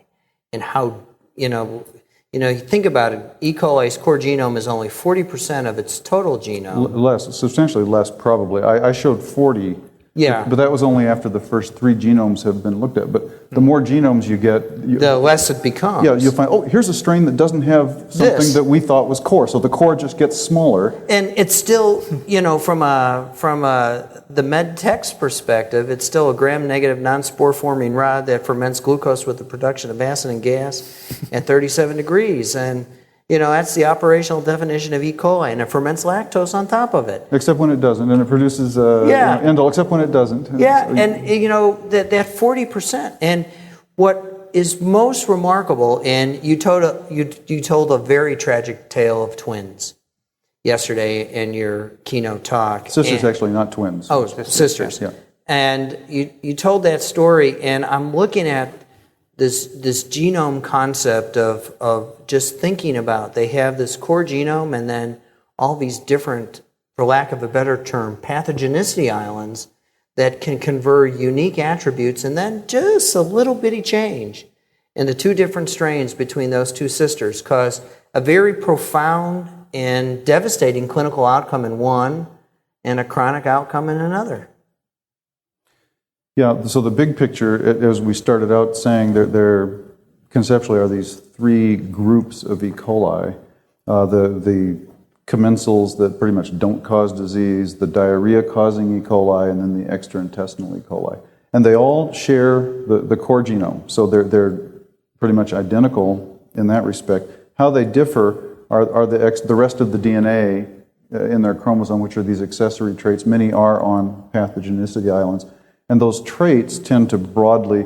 and how, you think about it, E. coli's core genome is only 40% of its total genome. Less, substantially less, probably. I showed 40. Yeah. But that was only after the first 3 genomes have been looked at. But the more genomes you get, the less it becomes. Yeah, you'll find, here's a strain that doesn't have something that we thought was core. So the core just gets smaller. And it's still, from the med tech's perspective, it's still a gram-negative non-spore-forming rod that ferments glucose with the production of acid and gas at 37 degrees. And, that's the operational definition of E. coli, and it ferments lactose on top of it. Except when it doesn't, and it produces indole, except when it doesn't. Yeah, and that 40%. And what is most remarkable, and you told a very tragic tale of twins yesterday in your keynote talk. Sisters, actually, not twins. Oh, sisters. Yeah. And you told that story, and I'm looking at this genome concept of just thinking about, they have this core genome and then all these different, for lack of a better term, pathogenicity islands that can confer unique attributes, and then just a little bitty change in the 2 different strains between those 2 sisters cause a very profound and devastating clinical outcome in one and a chronic outcome in another. Yeah, so the big picture, as we started out saying, there conceptually are these 3 groups of E. coli. The commensals that pretty much don't cause disease, the diarrhea-causing E. coli, and then the extra-intestinal E. coli. And they all share the core genome, so they're pretty much identical in that respect. How they differ are the rest of the DNA in their chromosome, which are these accessory traits. Many are on pathogenicity islands. And those traits tend to broadly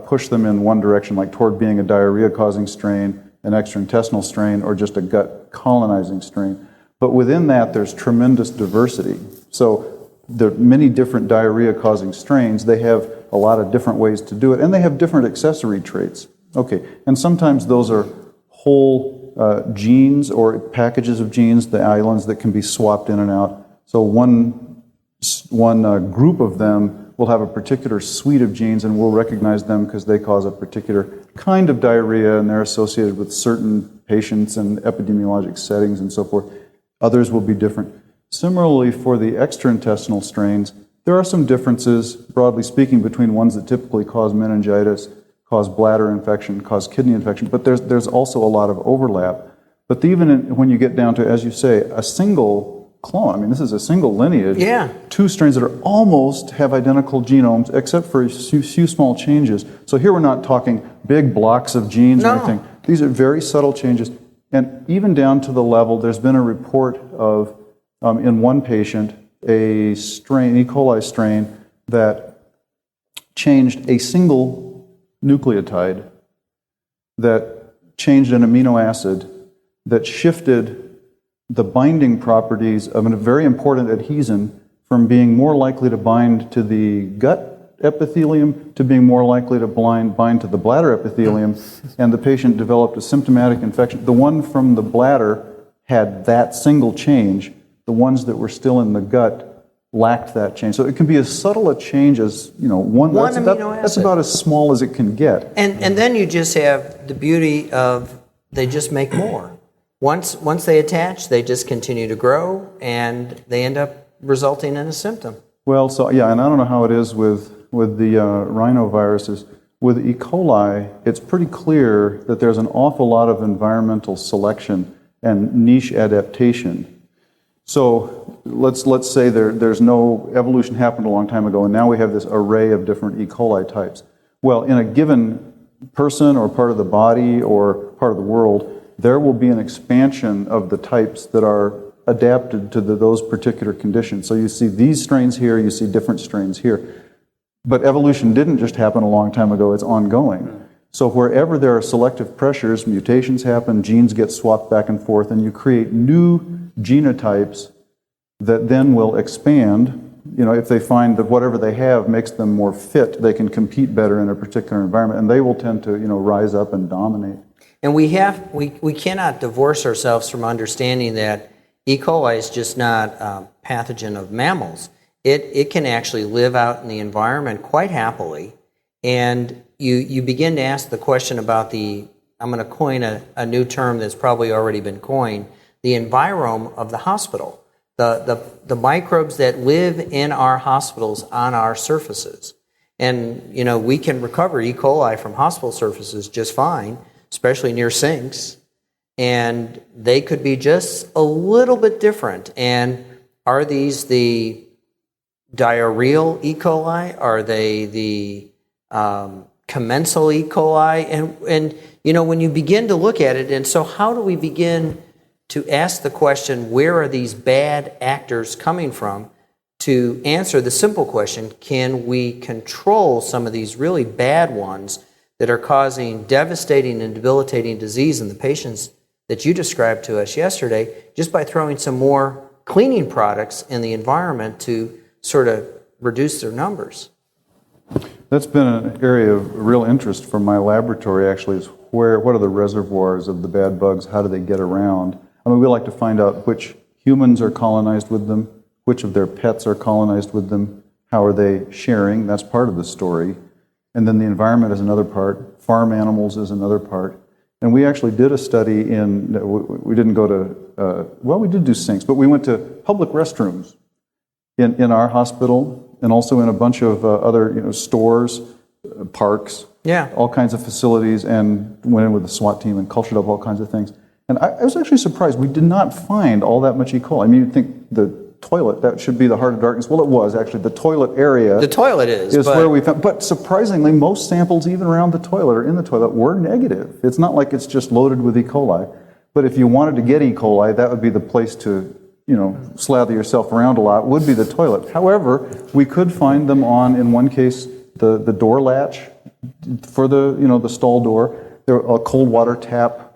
push them in one direction, like toward being a diarrhea-causing strain, an extra-intestinal strain, or just a gut-colonizing strain. But within that, there's tremendous diversity. So there are many different diarrhea-causing strains. They have a lot of different ways to do it, and they have different accessory traits. Okay, and sometimes those are whole genes or packages of genes, the islands that can be swapped in and out. So one group of them will have a particular suite of genes, and we'll recognize them because they cause a particular kind of diarrhea, and they're associated with certain patients and epidemiologic settings and so forth. Others will be different. Similarly, for the extra-intestinal strains, there are some differences, broadly speaking, between ones that typically cause meningitis, cause bladder infection, cause kidney infection, but there's also a lot of overlap. But even when you get down to, as you say, a single clone, this is a single lineage, 2 strains that are almost have identical genomes, except for a few small changes. So here we're not talking big blocks of genes or anything. These are very subtle changes. And even down to the level, there's been a report of, in one patient, a strain, E. coli strain, that changed a single nucleotide that changed an amino acid that shifted the binding properties of a very important adhesin from being more likely to bind to the gut epithelium to being more likely to bind to the bladder epithelium, and the patient developed a symptomatic infection. The one from the bladder had that single change. The ones that were still in the gut lacked that change. So it can be as subtle a change as, one amino acid. That's about as small as it can get. And then you just have the beauty of they just make more. Once they attach, they just continue to grow, and they end up resulting in a symptom. Well, so yeah, and I don't know how it is with the rhinoviruses. With E. coli, it's pretty clear that there's an awful lot of environmental selection and niche adaptation. So let's say there's no evolution happened a long time ago, and now we have this array of different E. coli types. Well, in a given person or part of the body or part of the world, there will be an expansion of the types that are adapted to those particular conditions. So you see these strains here, you see different strains here. But evolution didn't just happen a long time ago, it's ongoing. So wherever there are selective pressures, mutations happen, genes get swapped back and forth, and you create new genotypes that then will expand. If they find that whatever they have makes them more fit, they can compete better in a particular environment, and they will tend to, rise up and dominate. And we cannot divorce ourselves from understanding that E. coli is just not a pathogen of mammals. It can actually live out in the environment quite happily, and you begin to ask the question about I'm going to coin a new term that's probably already been coined, the envirome of the hospital, the microbes that live in our hospitals on our surfaces. And, we can recover E. coli from hospital surfaces just fine, especially near sinks, and they could be just a little bit different. And are these the diarrheal E. coli? Are they the commensal E. coli? And when you begin to look at it, and so how do we begin to ask the question, where are these bad actors coming from? To answer the simple question, can we control some of these really bad ones that are causing devastating and debilitating disease in the patients that you described to us yesterday, just by throwing some more cleaning products in the environment to sort of reduce their numbers? That's been an area of real interest for my laboratory, actually, is what are the reservoirs of the bad bugs? How do they get around? I mean, we like to find out which humans are colonized with them, which of their pets are colonized with them, how are they sharing? That's part of the story. And then the environment is another part. Farm animals is another part. And we actually did a study we didn't go to, we did do sinks, but we went to public restrooms in our hospital and also in a bunch of other stores, parks, all kinds of facilities, and went in with the SWAT team and cultured up all kinds of things. And I was actually surprised. We did not find all that much E. coli. I mean, you'd think the toilet, that should be the heart of darkness. Well, it was actually. The toilet area. The toilet is where we found. But surprisingly, most samples, even around the toilet or in the toilet, were negative. It's not like it's just loaded with E. coli. But if you wanted to get E. coli, that would be the place to, slather yourself around a lot, would be the toilet. However, we could find them in one case, the door latch for the stall door. A cold water tap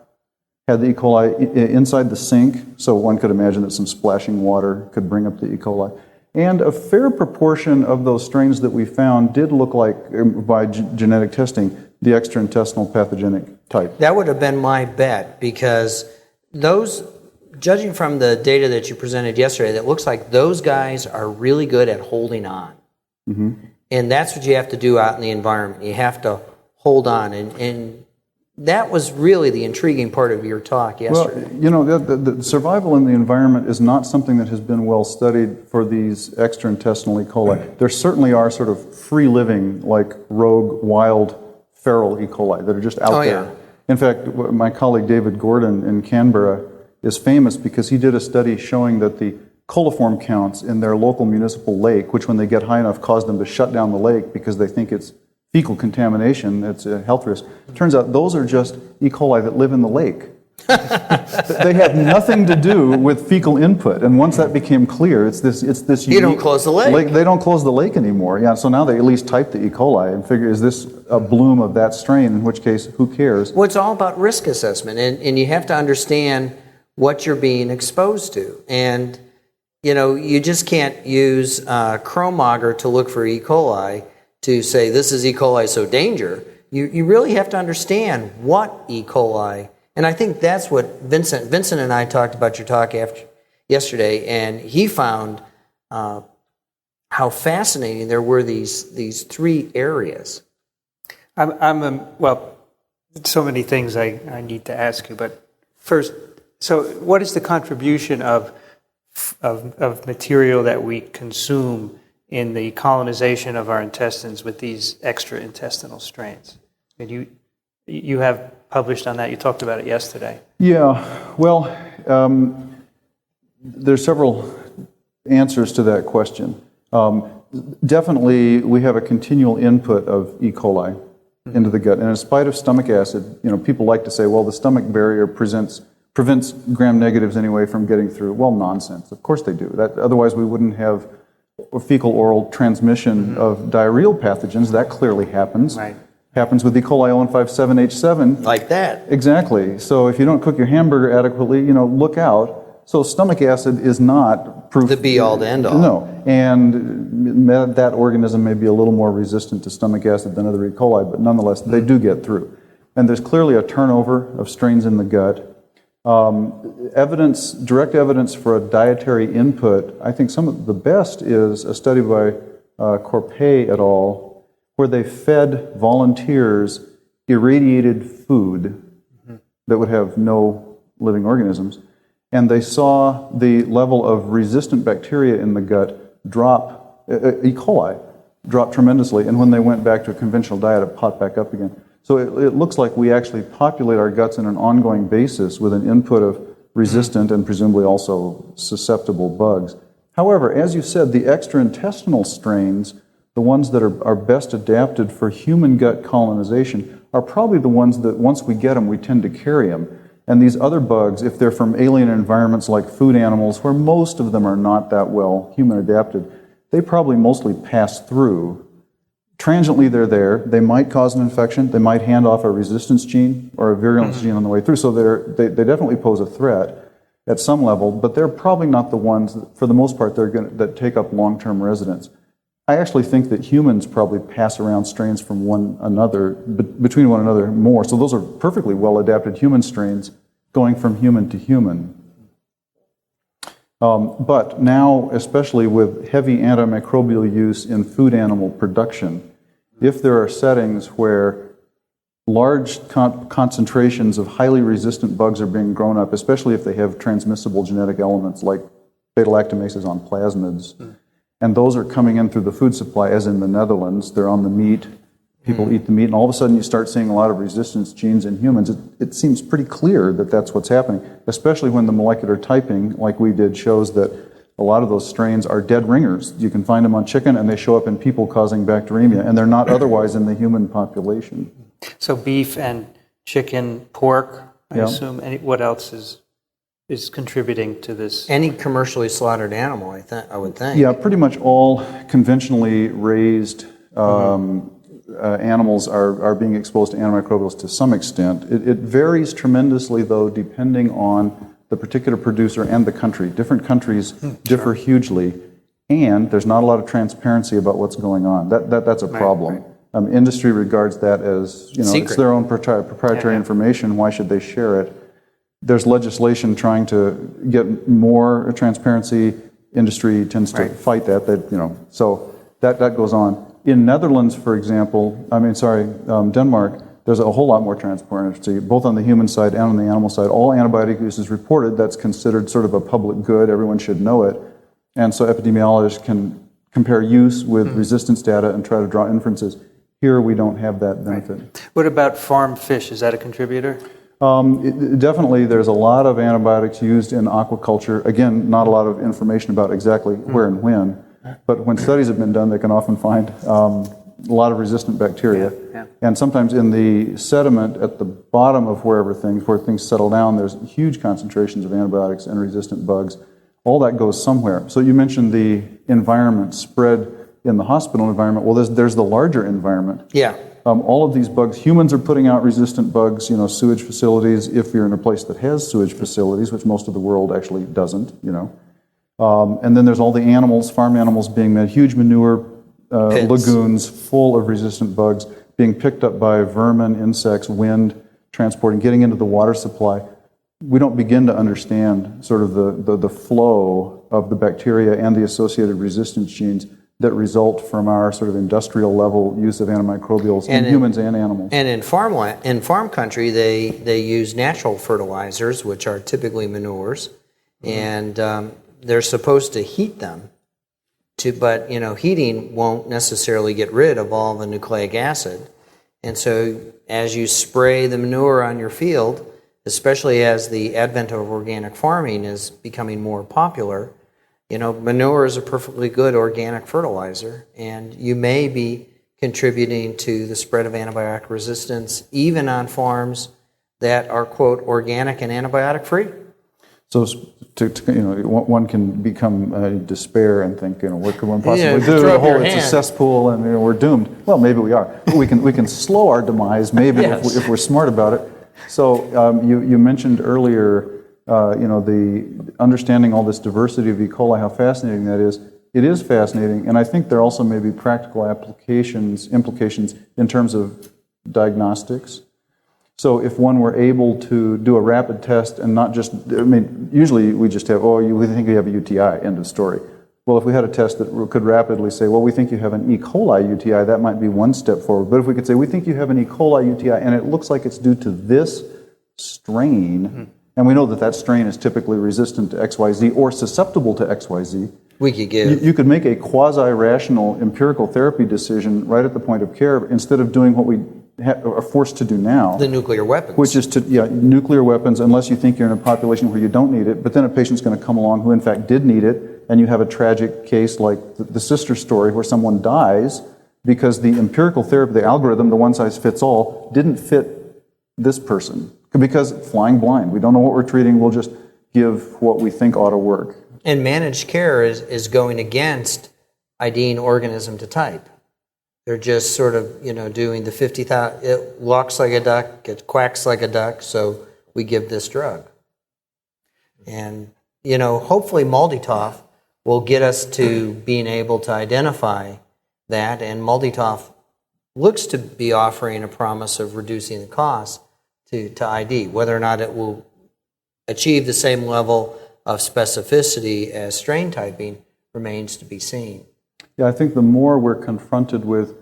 had the E. coli inside the sink, so one could imagine that some splashing water could bring up the E. coli. And a fair proportion of those strains that we found did look like, by genetic testing, the extra-intestinal pathogenic type. That would have been my bet, because those, judging from the data that you presented yesterday, that looks like those guys are really good at holding on. Mm-hmm. And that's what you have to do out in the environment. You have to hold on. And that was really the intriguing part of your talk yesterday. Well, the survival in the environment is not something that has been well studied for these extra-intestinal E. coli. There certainly are sort of free-living, like rogue, wild, feral E. coli that are just out there. Yeah. In fact, my colleague David Gordon in Canberra is famous because he did a study showing that the coliform counts in their local municipal lake, which when they get high enough cause them to shut down the lake because they think it's fecal contamination, it's a health risk. It turns out those are just E. coli that live in the lake. They have nothing to do with fecal input. And once that became clear, it's this You don't close the lake. They don't close the lake anymore. Yeah, so now they at least type the E. coli and figure, is this a bloom of that strain? In which case, who cares? Well, it's all about risk assessment, and you have to understand what you're being exposed to. And, you just can't use Chromogger to look for E. coli to say this is E. coli, so danger. You really have to understand what E. coli. And I think that's what Vincent and I talked about your talk yesterday, and he found how fascinating there were these three areas. Well, so many things I need to ask you, but first, so what is the contribution of material that we consume in the colonization of our intestines with these extra-intestinal strains? And you have published on that. You talked about it yesterday. Yeah, well, there's several answers to that question. Definitely, we have a continual input of E. coli into the gut. And in spite of stomach acid, people like to say, well, the stomach barrier prevents gram-negatives anyway from getting through. Well, nonsense. Of course they do. Otherwise, we wouldn't have fecal-oral transmission of diarrheal pathogens. That clearly happens. Right. Happens with E. coli 0157H7. Like that. Exactly. So if you don't cook your hamburger adequately, look out. So stomach acid is not proof. The be-all to end-all. No. And that organism may be a little more resistant to stomach acid than other E. coli, but nonetheless, they do get through. And there's clearly a turnover of strains in the gut. Direct evidence for a dietary input, I think some of the best is a study by Corpay et al., where they fed volunteers irradiated food that would have no living organisms, and they saw the level of resistant bacteria in the gut drop, E. coli, drop tremendously, and when they went back to a conventional diet, it popped back up again. So it looks like we actually populate our guts on an ongoing basis with an input of resistant and presumably also susceptible bugs. However, as you said, the extra-intestinal strains, the ones that are best adapted for human gut colonization, are probably the ones that once we get them, we tend to carry them. And these other bugs, if they're from alien environments like food animals, where most of them are not that well human adapted, they probably mostly pass through. Transiently, they're there. They might cause an infection. They might hand off a resistance gene or a virulence gene on the way through. So they definitely pose a threat at some level, but they're probably not the ones, for the most part, that take up long-term residence. I actually think that humans probably pass around strains from one another, between one another more. So those are perfectly well-adapted human strains going from human to human. But now, especially with heavy antimicrobial use in food animal production, if there are settings where large concentrations of highly resistant bugs are being grown up, especially if they have transmissible genetic elements like beta-lactamases on plasmids, and those are coming in through the food supply, as in the Netherlands, they're on the meat, people eat the meat, and all of a sudden you start seeing a lot of resistance genes in humans. It seems pretty clear that that's what's happening, especially when the molecular typing, like we did, shows that a lot of those strains are dead ringers. You can find them on chicken, and they show up in people causing bacteremia, and they're not otherwise in the human population. So beef and chicken, pork, I Yeah. assume. What else is contributing to this? Any commercially slaughtered animal, I would think. Yeah, pretty much all conventionally raised animals are being exposed to antimicrobials to some extent. It varies tremendously, though, depending on the particular producer and the country. Different countries differ hugely, and there's not a lot of transparency about what's going on. That's a problem. Right. Industry regards that as, it's their own proprietary information. Why should they share it? There's legislation trying to get more transparency. Industry tends to fight that. So that goes on. In Netherlands, for example, Denmark, there's a whole lot more transparency, both on the human side and on the animal side. All antibiotic use is reported. That's considered sort of a public good. Everyone should know it. And so epidemiologists can compare use with resistance data and try to draw inferences. Here, we don't have that benefit. Right. What about farm fish? Is that a contributor? Definitely, there's a lot of antibiotics used in aquaculture. Again, not a lot of information about exactly where and when. But when studies have been done, they can often find a lot of resistant bacteria. Yeah. And sometimes in the sediment at the bottom of where things settle down, there's huge concentrations of antibiotics and resistant bugs. All that goes somewhere. So you mentioned the environment spread in the hospital environment. Well, there's the larger environment. Yeah. All of these bugs, humans are putting out resistant bugs, sewage facilities, if you're in a place that has sewage facilities, which most of the world actually doesn't, And then there's all the animals, farm animals being made, huge manure lagoons full of resistant bugs being picked up by vermin, insects, wind, transporting, getting into the water supply. We don't begin to understand sort of the flow of the bacteria and the associated resistance genes that result from our sort of industrial level use of antimicrobials in humans and animals. And in farm country, they use natural fertilizers, which are typically manures, and they're supposed to heat them. But heating won't necessarily get rid of all the nucleic acid, and so as you spray the manure on your field, especially as the advent of organic farming is becoming more popular. Manure is a perfectly good organic fertilizer, and you may be contributing to the spread of antibiotic resistance even on farms that are, quote, organic and antibiotic free. So, one can become despair and think, what could one possibly do? It's a cesspool, and we're doomed. Well, maybe we are. But we can slow our demise, maybe if we're smart about it. So, you mentioned earlier. The understanding all this diversity of E. coli, how fascinating that is. It is fascinating, and I think there also may be practical implications in terms of diagnostics. So if one were able to do a rapid test and not just, usually we just have, we think you have a UTI, end of story. Well, if we had a test that could rapidly say, well, we think you have an E. coli UTI, that might be one step forward. But if we could say, we think you have an E. coli UTI, and it looks like it's due to this strain, and we know that strain is typically resistant to XYZ or susceptible to XYZ. We could give. You could make a quasi-rational empirical therapy decision right at the point of care instead of doing what we are forced to do now. The nuclear weapons. Which is nuclear weapons, unless you think you're in a population where you don't need it. But then a patient's going to come along who in fact did need it, and you have a tragic case like the sister story where someone dies because the empirical therapy, the algorithm, the one-size-fits-all, didn't fit this person. Because flying blind. We don't know what we're treating. We'll just give what we think ought to work. And managed care is going against IDing organism to type. They're just sort of, doing the 50,000, it walks like a duck, it quacks like a duck, so we give this drug. And, hopefully MALDI-TOF will get us to being able to identify that, and MALDI-TOF looks to be offering a promise of reducing the cost to ID. Whether or not it will achieve the same level of specificity as strain typing remains to be seen. Yeah, I think the more we're confronted with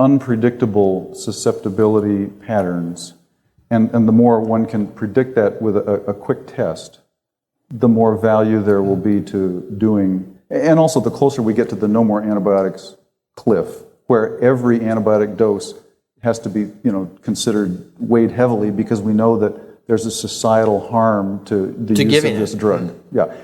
unpredictable susceptibility patterns, and the more one can predict that with a quick test, the more value there will be to doing, and also the closer we get to the no more antibiotics cliff, where every antibiotic dose has to be, considered, weighed heavily because we know that there's a societal harm to the use of this drug. Yeah.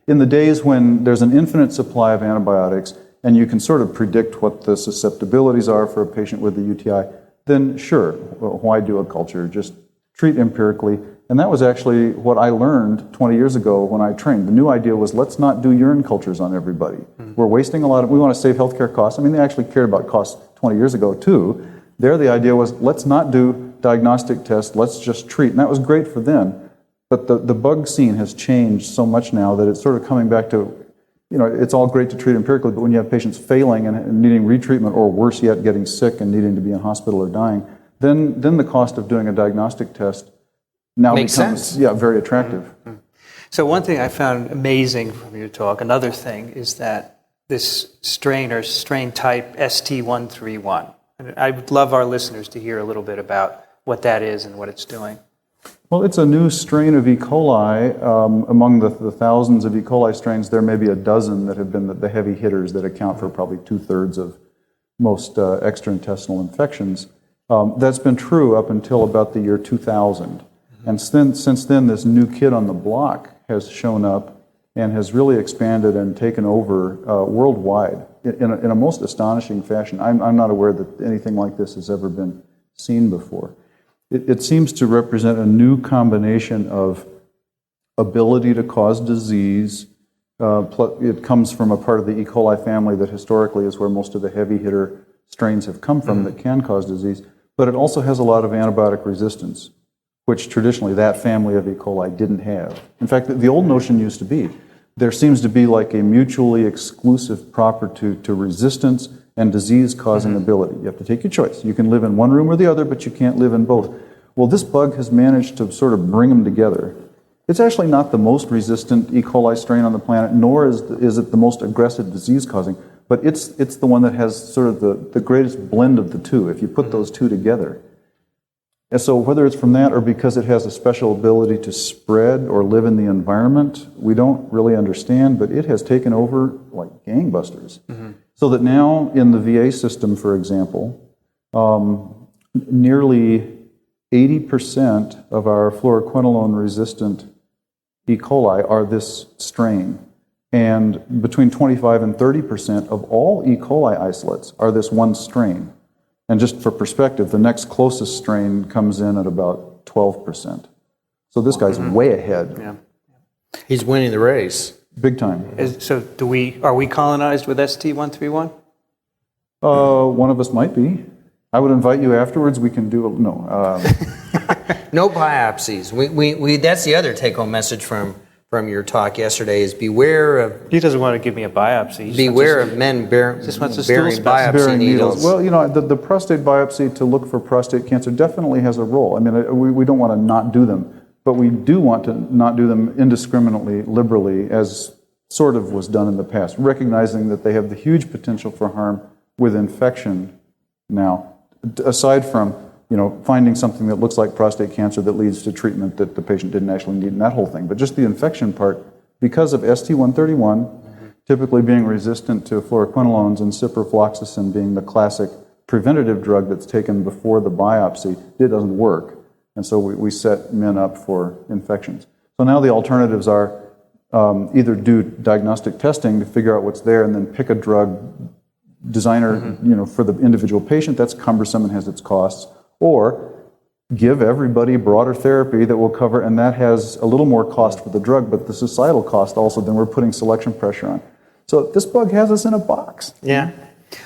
In the days when there's an infinite supply of antibiotics and you can sort of predict what the susceptibilities are for a patient with a UTI, then sure, why do a culture? Just treat empirically. And that was actually what I learned 20 years ago when I trained. The new idea was let's not do urine cultures on everybody. We're wasting a lot of, we want to save healthcare costs. They actually cared about costs 20 years ago too. There the idea was let's not do diagnostic tests, let's just treat. And that was great for then. But the bug scene has changed so much now that it's sort of coming back to, it's all great to treat empirically, but when you have patients failing and needing retreatment, or worse yet, getting sick and needing to be in hospital or dying, then the cost of doing a diagnostic test now makes becomes sense. Very attractive. Mm-hmm. So one thing I found amazing from your talk, another thing, is that this strain or strain type ST131. I would love our listeners to hear a little bit about what that is and what it's doing. Well, it's a new strain of E. coli. Among the thousands of E. coli strains, there may be a dozen that have been the heavy hitters that account for probably 2/3 of most extra-intestinal infections. That's been true up until about the year 2000. And since then, this new kid on the block has shown up, and has really expanded and taken over worldwide in a most astonishing fashion. I'm not aware that anything like this has ever been seen before. It seems to represent a new combination of ability to cause disease. It comes from a part of the E. coli family that historically is where most of the heavy hitter strains have come from that can cause disease, but it also has a lot of antibiotic resistance, which traditionally that family of E. coli didn't have. In fact, the old notion used to be there seems to be like a mutually exclusive property to resistance and disease-causing ability. You have to take your choice. You can live in one room or the other, but you can't live in both. Well, this bug has managed to sort of bring them together. It's actually not the most resistant E. coli strain on the planet, nor is it the most aggressive disease-causing, but it's the one that has sort of the greatest blend of the two, if you put those two together. And so whether it's from that or because it has a special ability to spread or live in the environment, we don't really understand, but it has taken over like gangbusters. So that now in the VA system, for example, nearly 80% of our fluoroquinolone-resistant E. coli are this strain. And between 25 and 30% of all E. coli isolates are this one strain. And just for perspective, the next closest strain comes in at about 12%. So this guy's way ahead. Yeah. He's winning the race. Big time. So are we colonized with ST131? One of us might be. I would invite you afterwards. We can do No biopsies. We that's the other take-home message from your talk yesterday is beware of... He doesn't want to give me a biopsy. Beware of men bearing biopsy needles. Well, you know, the prostate biopsy to look for prostate cancer definitely has a role. I mean, we don't want to not do them, but we do want to not do them indiscriminately, liberally, as sort of was done in the past, recognizing that they have the huge potential for harm with infection now, aside from, you know, finding something that looks like prostate cancer that leads to treatment that the patient didn't actually need and that whole thing. But just the infection part, because of ST131 typically being resistant to fluoroquinolones and ciprofloxacin being the classic preventative drug that's taken before the biopsy, it doesn't work. And so we set men up for infections. So now the alternatives are either do diagnostic testing to figure out what's there and then pick a drug designer, you know, for the individual patient. That's cumbersome and has its costs. Or give everybody broader therapy that will cover, and that has a little more cost for the drug, but the societal cost also, then we're putting selection pressure on. So this bug has us in a box. Yeah.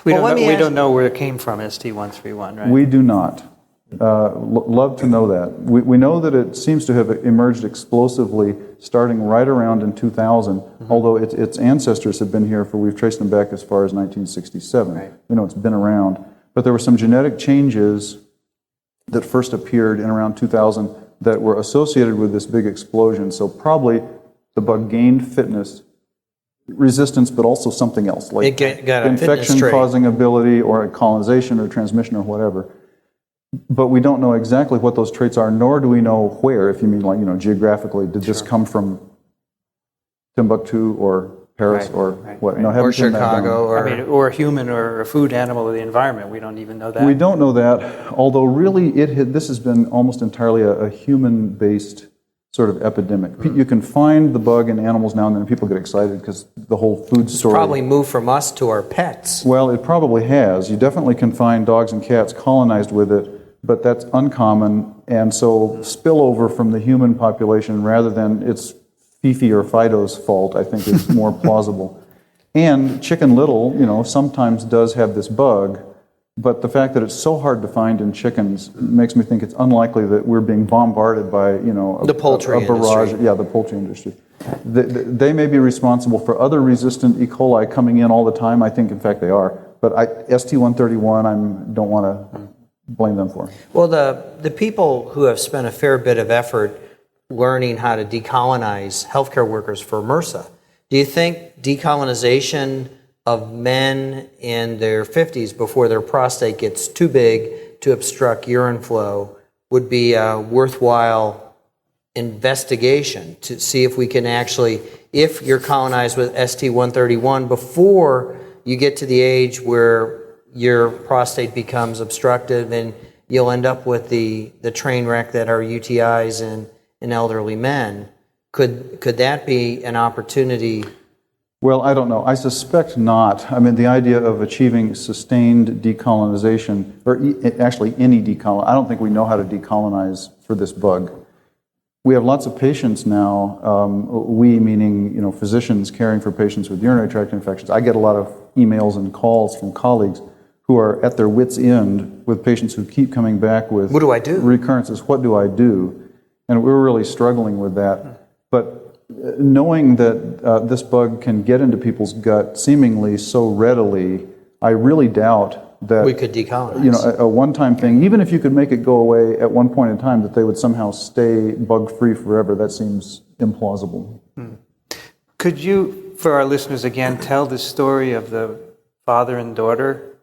We don't know where it came from, ST131, right? We do not. Love to know that. We know that it seems to have emerged explosively starting right around in 2000, although its ancestors have been here we've traced them back as far as 1967. Right. We know it's been around. But there were some genetic changes that first appeared in around 2000 that were associated with this big explosion. So probably the bug gained fitness, resistance, but also something else, like It got a infection-causing ability or a colonization or transmission or whatever. But we don't know exactly what those traits are, nor do we know where, if you mean like, you know, geographically, did this come from Timbuktu or Paris or what? Right. No, haven't Or pinned that down. Chicago, or a human or a food animal of the environment. We don't even know that. We don't know that, although really this has been almost entirely a human-based sort of epidemic. You can find the bug in animals now and then, people get excited because the whole food story... probably moved from us to our pets. Well, it probably has. You definitely can find dogs and cats colonized with it, but that's uncommon, and so spillover from the human population rather than it's Fifi or Fido's fault, I think is more plausible. And Chicken Little, you know, sometimes does have this bug, but the fact that it's so hard to find in chickens makes me think it's unlikely that we're being bombarded by, you know, The poultry a barrage. industry. Yeah, the poultry industry. They may be responsible for other resistant E. coli coming in all the time. I think, in fact, they are. But ST131, I don't want to blame them for. Well, the people who have spent a fair bit of effort learning how to decolonize healthcare workers for MRSA, do you think decolonization of men in their 50s before their prostate gets too big to obstruct urine flow would be a worthwhile investigation to see if we can actually, if you're colonized with ST131 before you get to the age where your prostate becomes obstructed and you'll end up with the train wreck that are UTIs in elderly men, Could that be an opportunity? Well, I don't know. I suspect not. I mean, the idea of achieving sustained decolonization, or actually any decolon, I don't think we know how to decolonize for this bug. We have lots of patients now, we meaning physicians caring for patients with urinary tract infections. I get a lot of emails and calls from colleagues who are at their wits' end with patients who keep coming back with what do I do? Recurrences. What do I do? And we're really struggling with that. But knowing that this bug can get into people's gut seemingly so readily, I really doubt that we could decolonize. A one-time thing, even if you could make it go away at one point in time, that they would somehow stay bug-free forever, that seems implausible. Could you, for our listeners again, tell the story of the father and daughter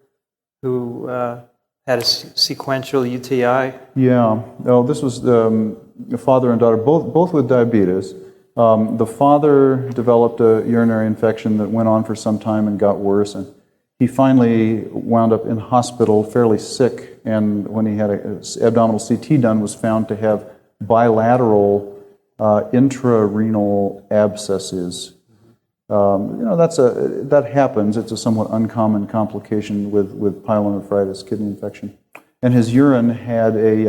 who had a sequential UTI? Yeah. Oh, this was a father and daughter, both with diabetes. The father developed a urinary infection that went on for some time and got worse, and he finally wound up in hospital fairly sick, and when he had an abdominal CT done, was found to have bilateral intrarenal abscesses. That happens. It's a somewhat uncommon complication with pyelonephritis, kidney infection. And his urine had a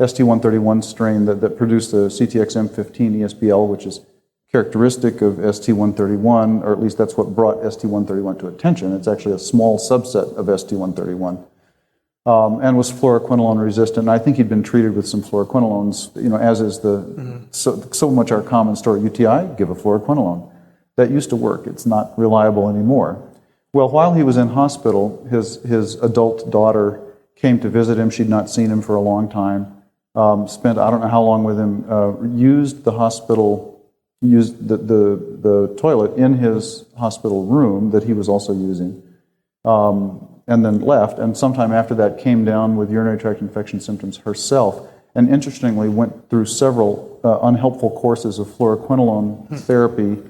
ST131 strain that produced the CTXM15 ESBL, which is characteristic of ST131, or at least that's what brought ST131 to attention. It's actually a small subset of ST131, and was fluoroquinolone resistant. I think he'd been treated with some fluoroquinolones, as is so much our common story. UTI, give a fluoroquinolone. That used to work. It's not reliable anymore. Well, while he was in hospital, his adult daughter came to visit him. She'd not seen him for a long time. Spent I don't know how long with him. Used the toilet in his hospital room that he was also using, and then left. And sometime after that, came down with urinary tract infection symptoms herself. And interestingly, went through several unhelpful courses of fluoroquinolone therapy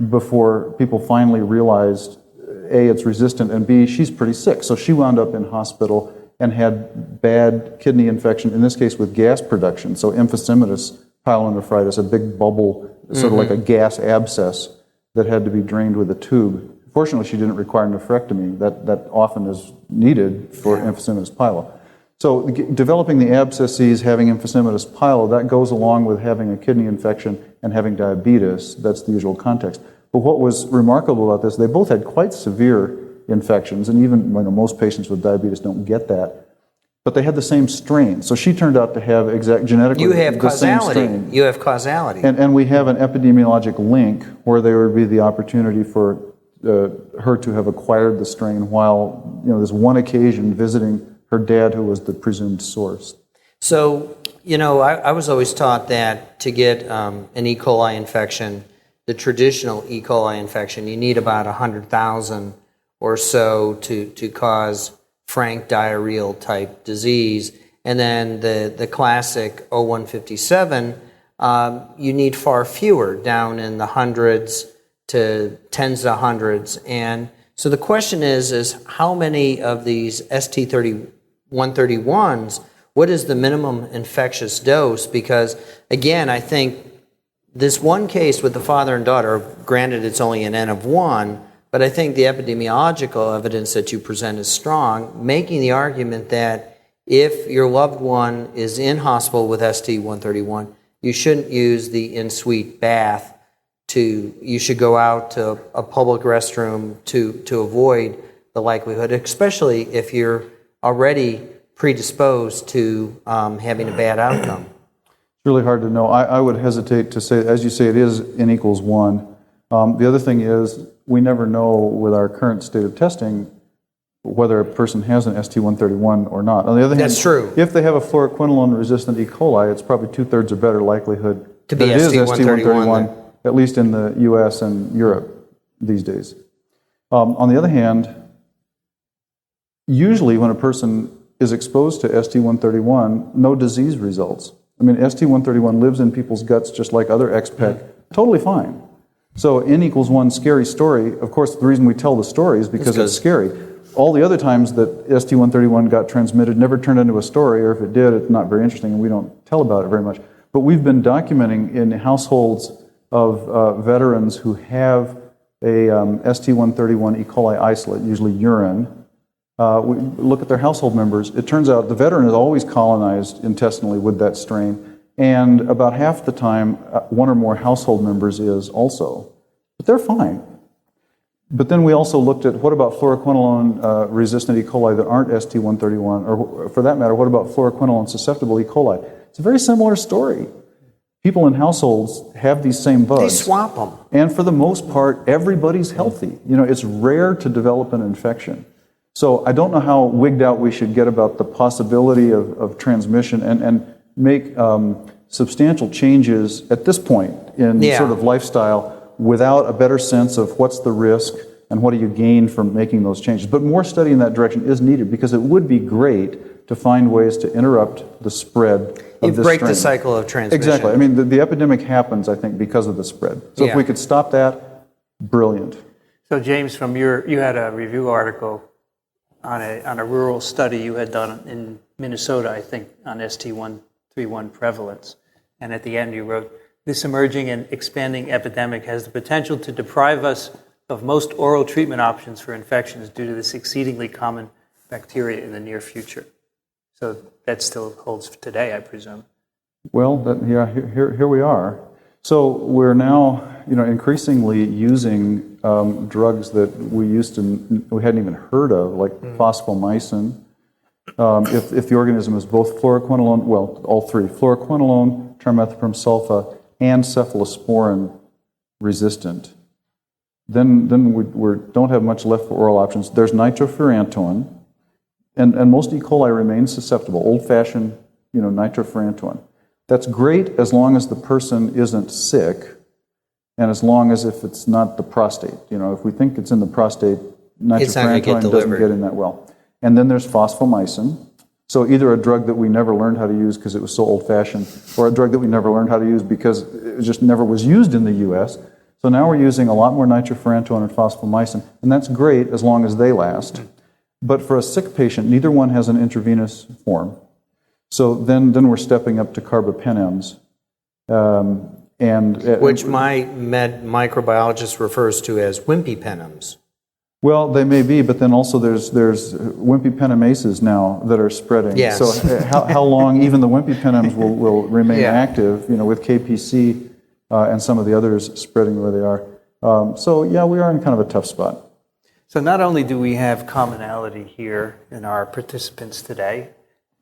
before people finally realized, A, it's resistant, and B, she's pretty sick. So she wound up in hospital and had bad kidney infection, in this case with gas production, so emphysematous pyelonephritis, a big bubble, sort of like a gas abscess that had to be drained with a tube. Fortunately, she didn't require nephrectomy. That often is needed for emphysematous pyelo. So developing the abscesses, having emphysematous pyelo, that goes along with having a kidney infection and having diabetes. That's the usual context. But what was remarkable about this, they both had quite severe infections, and even most patients with diabetes don't get that. But they had the same strain. So she turned out to have genetically the same strain. You have causality. And we have an epidemiologic link where there would be the opportunity for her to have acquired the strain while, this one occasion visiting her dad, who was the presumed source. So, I was always taught that to get an E. coli infection, the traditional E. coli infection, you need about 100,000 or so to cause frank diarrheal type disease. And then the classic O157, you need far fewer, down in the hundreds to tens of hundreds. And so the question is how many of these ST131s, what is the minimum infectious dose? Because again, I think this one case with the father and daughter, granted it's only an N of 1, but I think the epidemiological evidence that you present is strong, making the argument that if your loved one is in hospital with ST131, you shouldn't use the in-suite bath. You should go out to a public restroom to avoid the likelihood, especially if you're already predisposed to having a bad outcome. It's really hard to know. I would hesitate to say, as you say, it is N equals 1. The other thing is, we never know with our current state of testing whether a person has an ST131 or not. On the other hand, that's true. If they have a fluoroquinolone-resistant E. coli, it's probably 2/3 or better likelihood to be that it is ST131, at least in the U.S. and Europe these days. On the other hand, usually when a person is exposed to ST131, no disease results. I mean, ST131 lives in people's guts just like other XPEC, totally fine. So N equals 1, scary story. Of course, the reason we tell the story is because it's scary. All the other times that ST131 got transmitted never turned into a story, or if it did, it's not very interesting and we don't tell about it very much. But we've been documenting in households of veterans who have a ST131 E. coli isolate, usually urine. We look at their household members. It turns out the veteran is always colonized intestinally with that strain, and about half the time, one or more household members is also. But they're fine. But then we also looked at what about fluoroquinolone resistant E. coli that aren't ST131, or for that matter, what about fluoroquinolone susceptible E. coli? It's a very similar story. People in households have these same bugs. They swap them. And for the most part, everybody's healthy. You know, it's rare to develop an infection. So I don't know how wigged out we should get about the possibility of transmission and make substantial changes at this point in sort of lifestyle without a better sense of what's the risk and what do you gain from making those changes. But more study in that direction is needed because it would be great to find ways to interrupt the spread of this break strain. the cycle of transmission. Exactly. I mean, the epidemic happens, I think, because of the spread. So if we could stop that, brilliant. So James, from you had a review article on a rural study you had done in Minnesota, I think, on ST131 prevalence. And at the end you wrote, "This emerging and expanding epidemic has the potential to deprive us of most oral treatment options for infections due to this exceedingly common bacteria in the near future." So that still holds today, I presume. Well, here we are. So we're now, increasingly using drugs that we hadn't even heard of, like phosphomycin. If the organism is both fluoroquinolone, well, all three, fluoroquinolone, trimethoprim sulfa, and cephalosporin resistant, then we don't have much left for oral options. There's nitrofurantoin, and most E. coli remain susceptible, old-fashioned, nitrofurantoin. That's great as long as the person isn't sick, and as long as if it's not the prostate. If we think it's in the prostate, nitrofurantoin doesn't get in that well. And then there's phosphomycin. So either a drug that we never learned how to use because it was so old-fashioned, or a drug that we never learned how to use because it just never was used in the U.S. So now we're using a lot more nitrofurantoin and phosphomycin, and that's great as long as they last. But for a sick patient, neither one has an intravenous form. So then we're stepping up to carbapenems. Which my microbiologist refers to as wimpy penems. Well, they may be, but then also there's wimpy penemases now that are spreading. Yes. So how long even the wimpy penems will remain active, with KPC and some of the others spreading where they are. So we are in kind of a tough spot. So not only do we have commonality here in our participants today,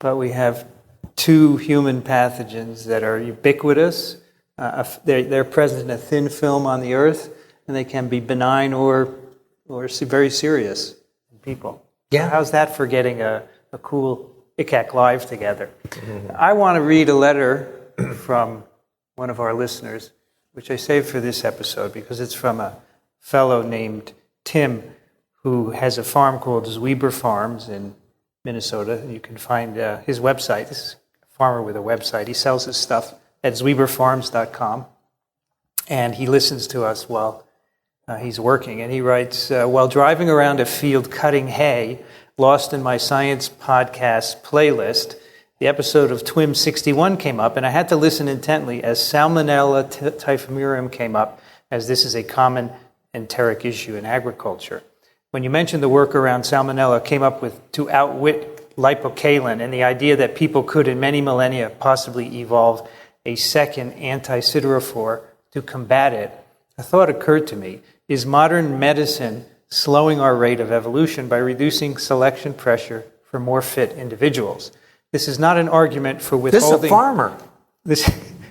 but we have two human pathogens that are ubiquitous. They're present in a thin film on the earth, and they can be benign or very serious in people. Yeah. So how's that for getting a cool ICAAC Live together? Mm-hmm. I want to read a letter from one of our listeners, which I saved for this episode because it's from a fellow named Tim who has a farm called Zweber Farms in Minnesota. You can find his website. This is a farmer with a website. He sells his stuff at zweberfarms.com, and he listens to us while he's working. And he writes, while driving around a field cutting hay, lost in my science podcast playlist, the episode of TWiM 61 came up, and I had to listen intently as Salmonella typhimurium came up, as this is a common enteric issue in agriculture. When you mentioned the work around Salmonella came up with to outwit lipocalin and the idea that people could in many millennia possibly evolve a second anti-siderophore to combat it, a thought occurred to me. Is modern medicine slowing our rate of evolution by reducing selection pressure for more fit individuals? This is not an argument for withholding... This is a farmer.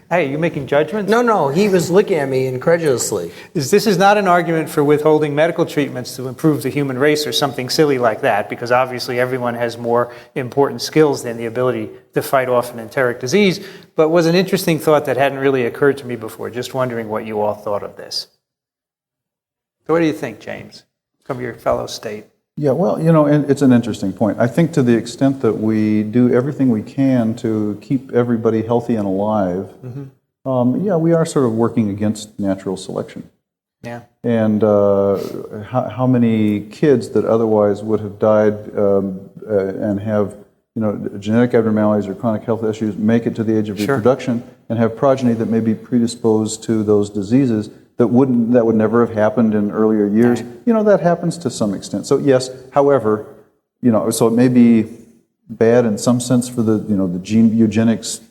Hey, are you making judgments? No, he was looking at me incredulously. This is not an argument for withholding medical treatments to improve the human race or something silly like that, because obviously everyone has more important skills than the ability to fight off an enteric disease, but was an interesting thought that hadn't really occurred to me before. Just wondering what you all thought of this. So what do you think, James, from your fellow state? Yeah, well, and it's an interesting point. I think to the extent that we do everything we can to keep everybody healthy and alive, we are sort of working against natural selection. Yeah. And how many kids that otherwise would have died and have genetic abnormalities or chronic health issues make it to the age of reproduction and have progeny that may be predisposed to those diseases that would never have happened in earlier years. That happens to some extent. So yes, however, so it may be bad in some sense for the gene eugenics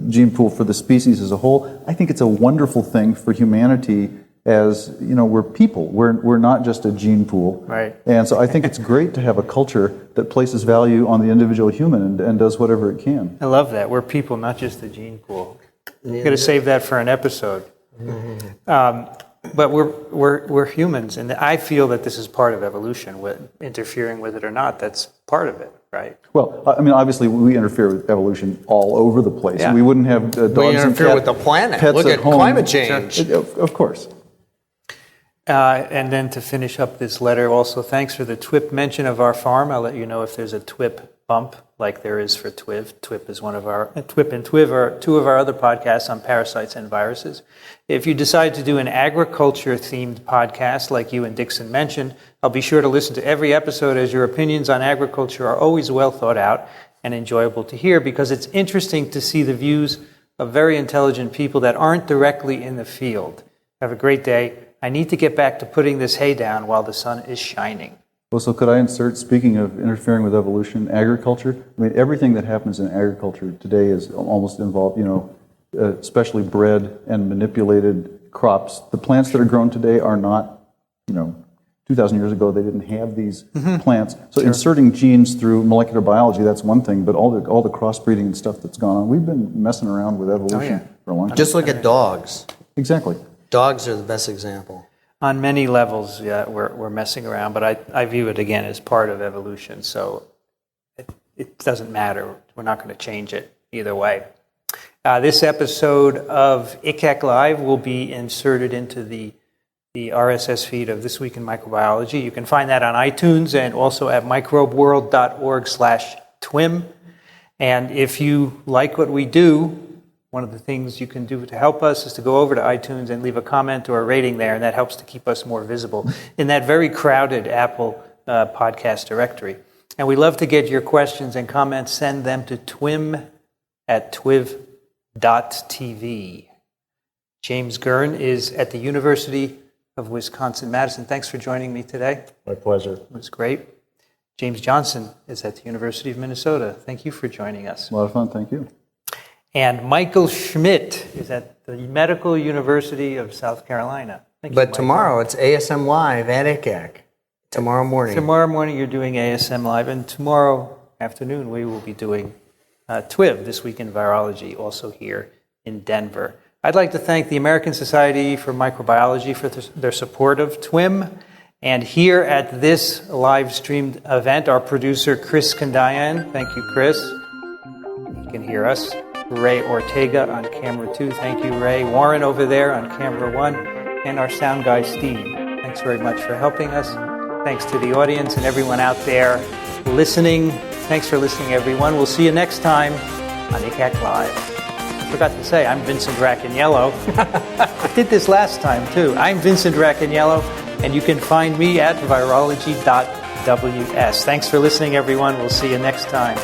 gene pool for the species as a whole. I think it's a wonderful thing for humanity. As we're people. We're not just a gene pool. Right. And so I think it's great to have a culture that places value on the individual human and does whatever it can. I love that. We're people, not just a gene pool. We're going to save that for an episode. But we're humans, and I feel that this is part of evolution. Interfering with it or not, that's part of it, right? Well, I mean, obviously, we interfere with evolution all over the place. Yeah. We wouldn't have dogs We and interfere with the planet. pets Look at home. climate change. Of course. And then to finish up this letter, also thanks for the TWiP mention of our farm. I'll let you know if there's a TWiP bump like there is for TWiV. TWiP is TWiP and TWiV are two of our other podcasts on parasites and viruses. If you decide to do an agriculture-themed podcast like you and Dixon mentioned, I'll be sure to listen to every episode, as your opinions on agriculture are always well thought out and enjoyable to hear, because it's interesting to see the views of very intelligent people that aren't directly in the field. Have a great day. I need to get back to putting this hay down while the sun is shining. Well, so could I insert, speaking of interfering with evolution, agriculture? I mean, everything that happens in agriculture today is almost involved, especially bred and manipulated crops. The plants that are grown today are not, 2,000 years ago, they didn't have these plants. So inserting genes through molecular biology, that's one thing, but all the crossbreeding and stuff that's gone on, we've been messing around with evolution for a long time. Just look at dogs. Exactly. Dogs are the best example. On many levels, yeah, we're messing around, but I view it, again, as part of evolution, so it doesn't matter. We're not going to change it either way. This episode of ICAAC Live will be inserted into the RSS feed of This Week in Microbiology. You can find that on iTunes and also at microbeworld.org/TWiM. And if you like what we do, one of the things you can do to help us is to go over to iTunes and leave a comment or a rating there, and that helps to keep us more visible in that very crowded Apple podcast directory. And we love to get your questions and comments. Send them to twim@twiv.tv. James Gern is at the University of Wisconsin-Madison. Thanks for joining me today. My pleasure. It was great. James Johnson is at the University of Minnesota. Thank you for joining us. A lot of fun, thank you. And Michael Schmidt is at the Medical University of South Carolina. Thank you, But Michael. tomorrow it's ASM Live at ICAAC. Tomorrow morning. Tomorrow morning you're doing ASM Live, and tomorrow afternoon we will be doing TWiV, This Week in Virology, also here in Denver. I'd like to thank the American Society for Microbiology for their support of TWiM. And here at this live-streamed event, our producer, Chris Kandayan. Thank you, Chris. You can hear us. Ray Ortega on camera 2. Thank you, Ray. Warren over there on camera 1. And our sound guy, Steve. Thanks very much for helping us. Thanks to the audience and everyone out there listening. Thanks for listening, everyone. We'll see you next time on ICAAC Live. I forgot to say, I'm Vincent Racaniello. I did this last time, too. I'm Vincent Racaniello, and you can find me at virology.ws. Thanks for listening, everyone. We'll see you next time.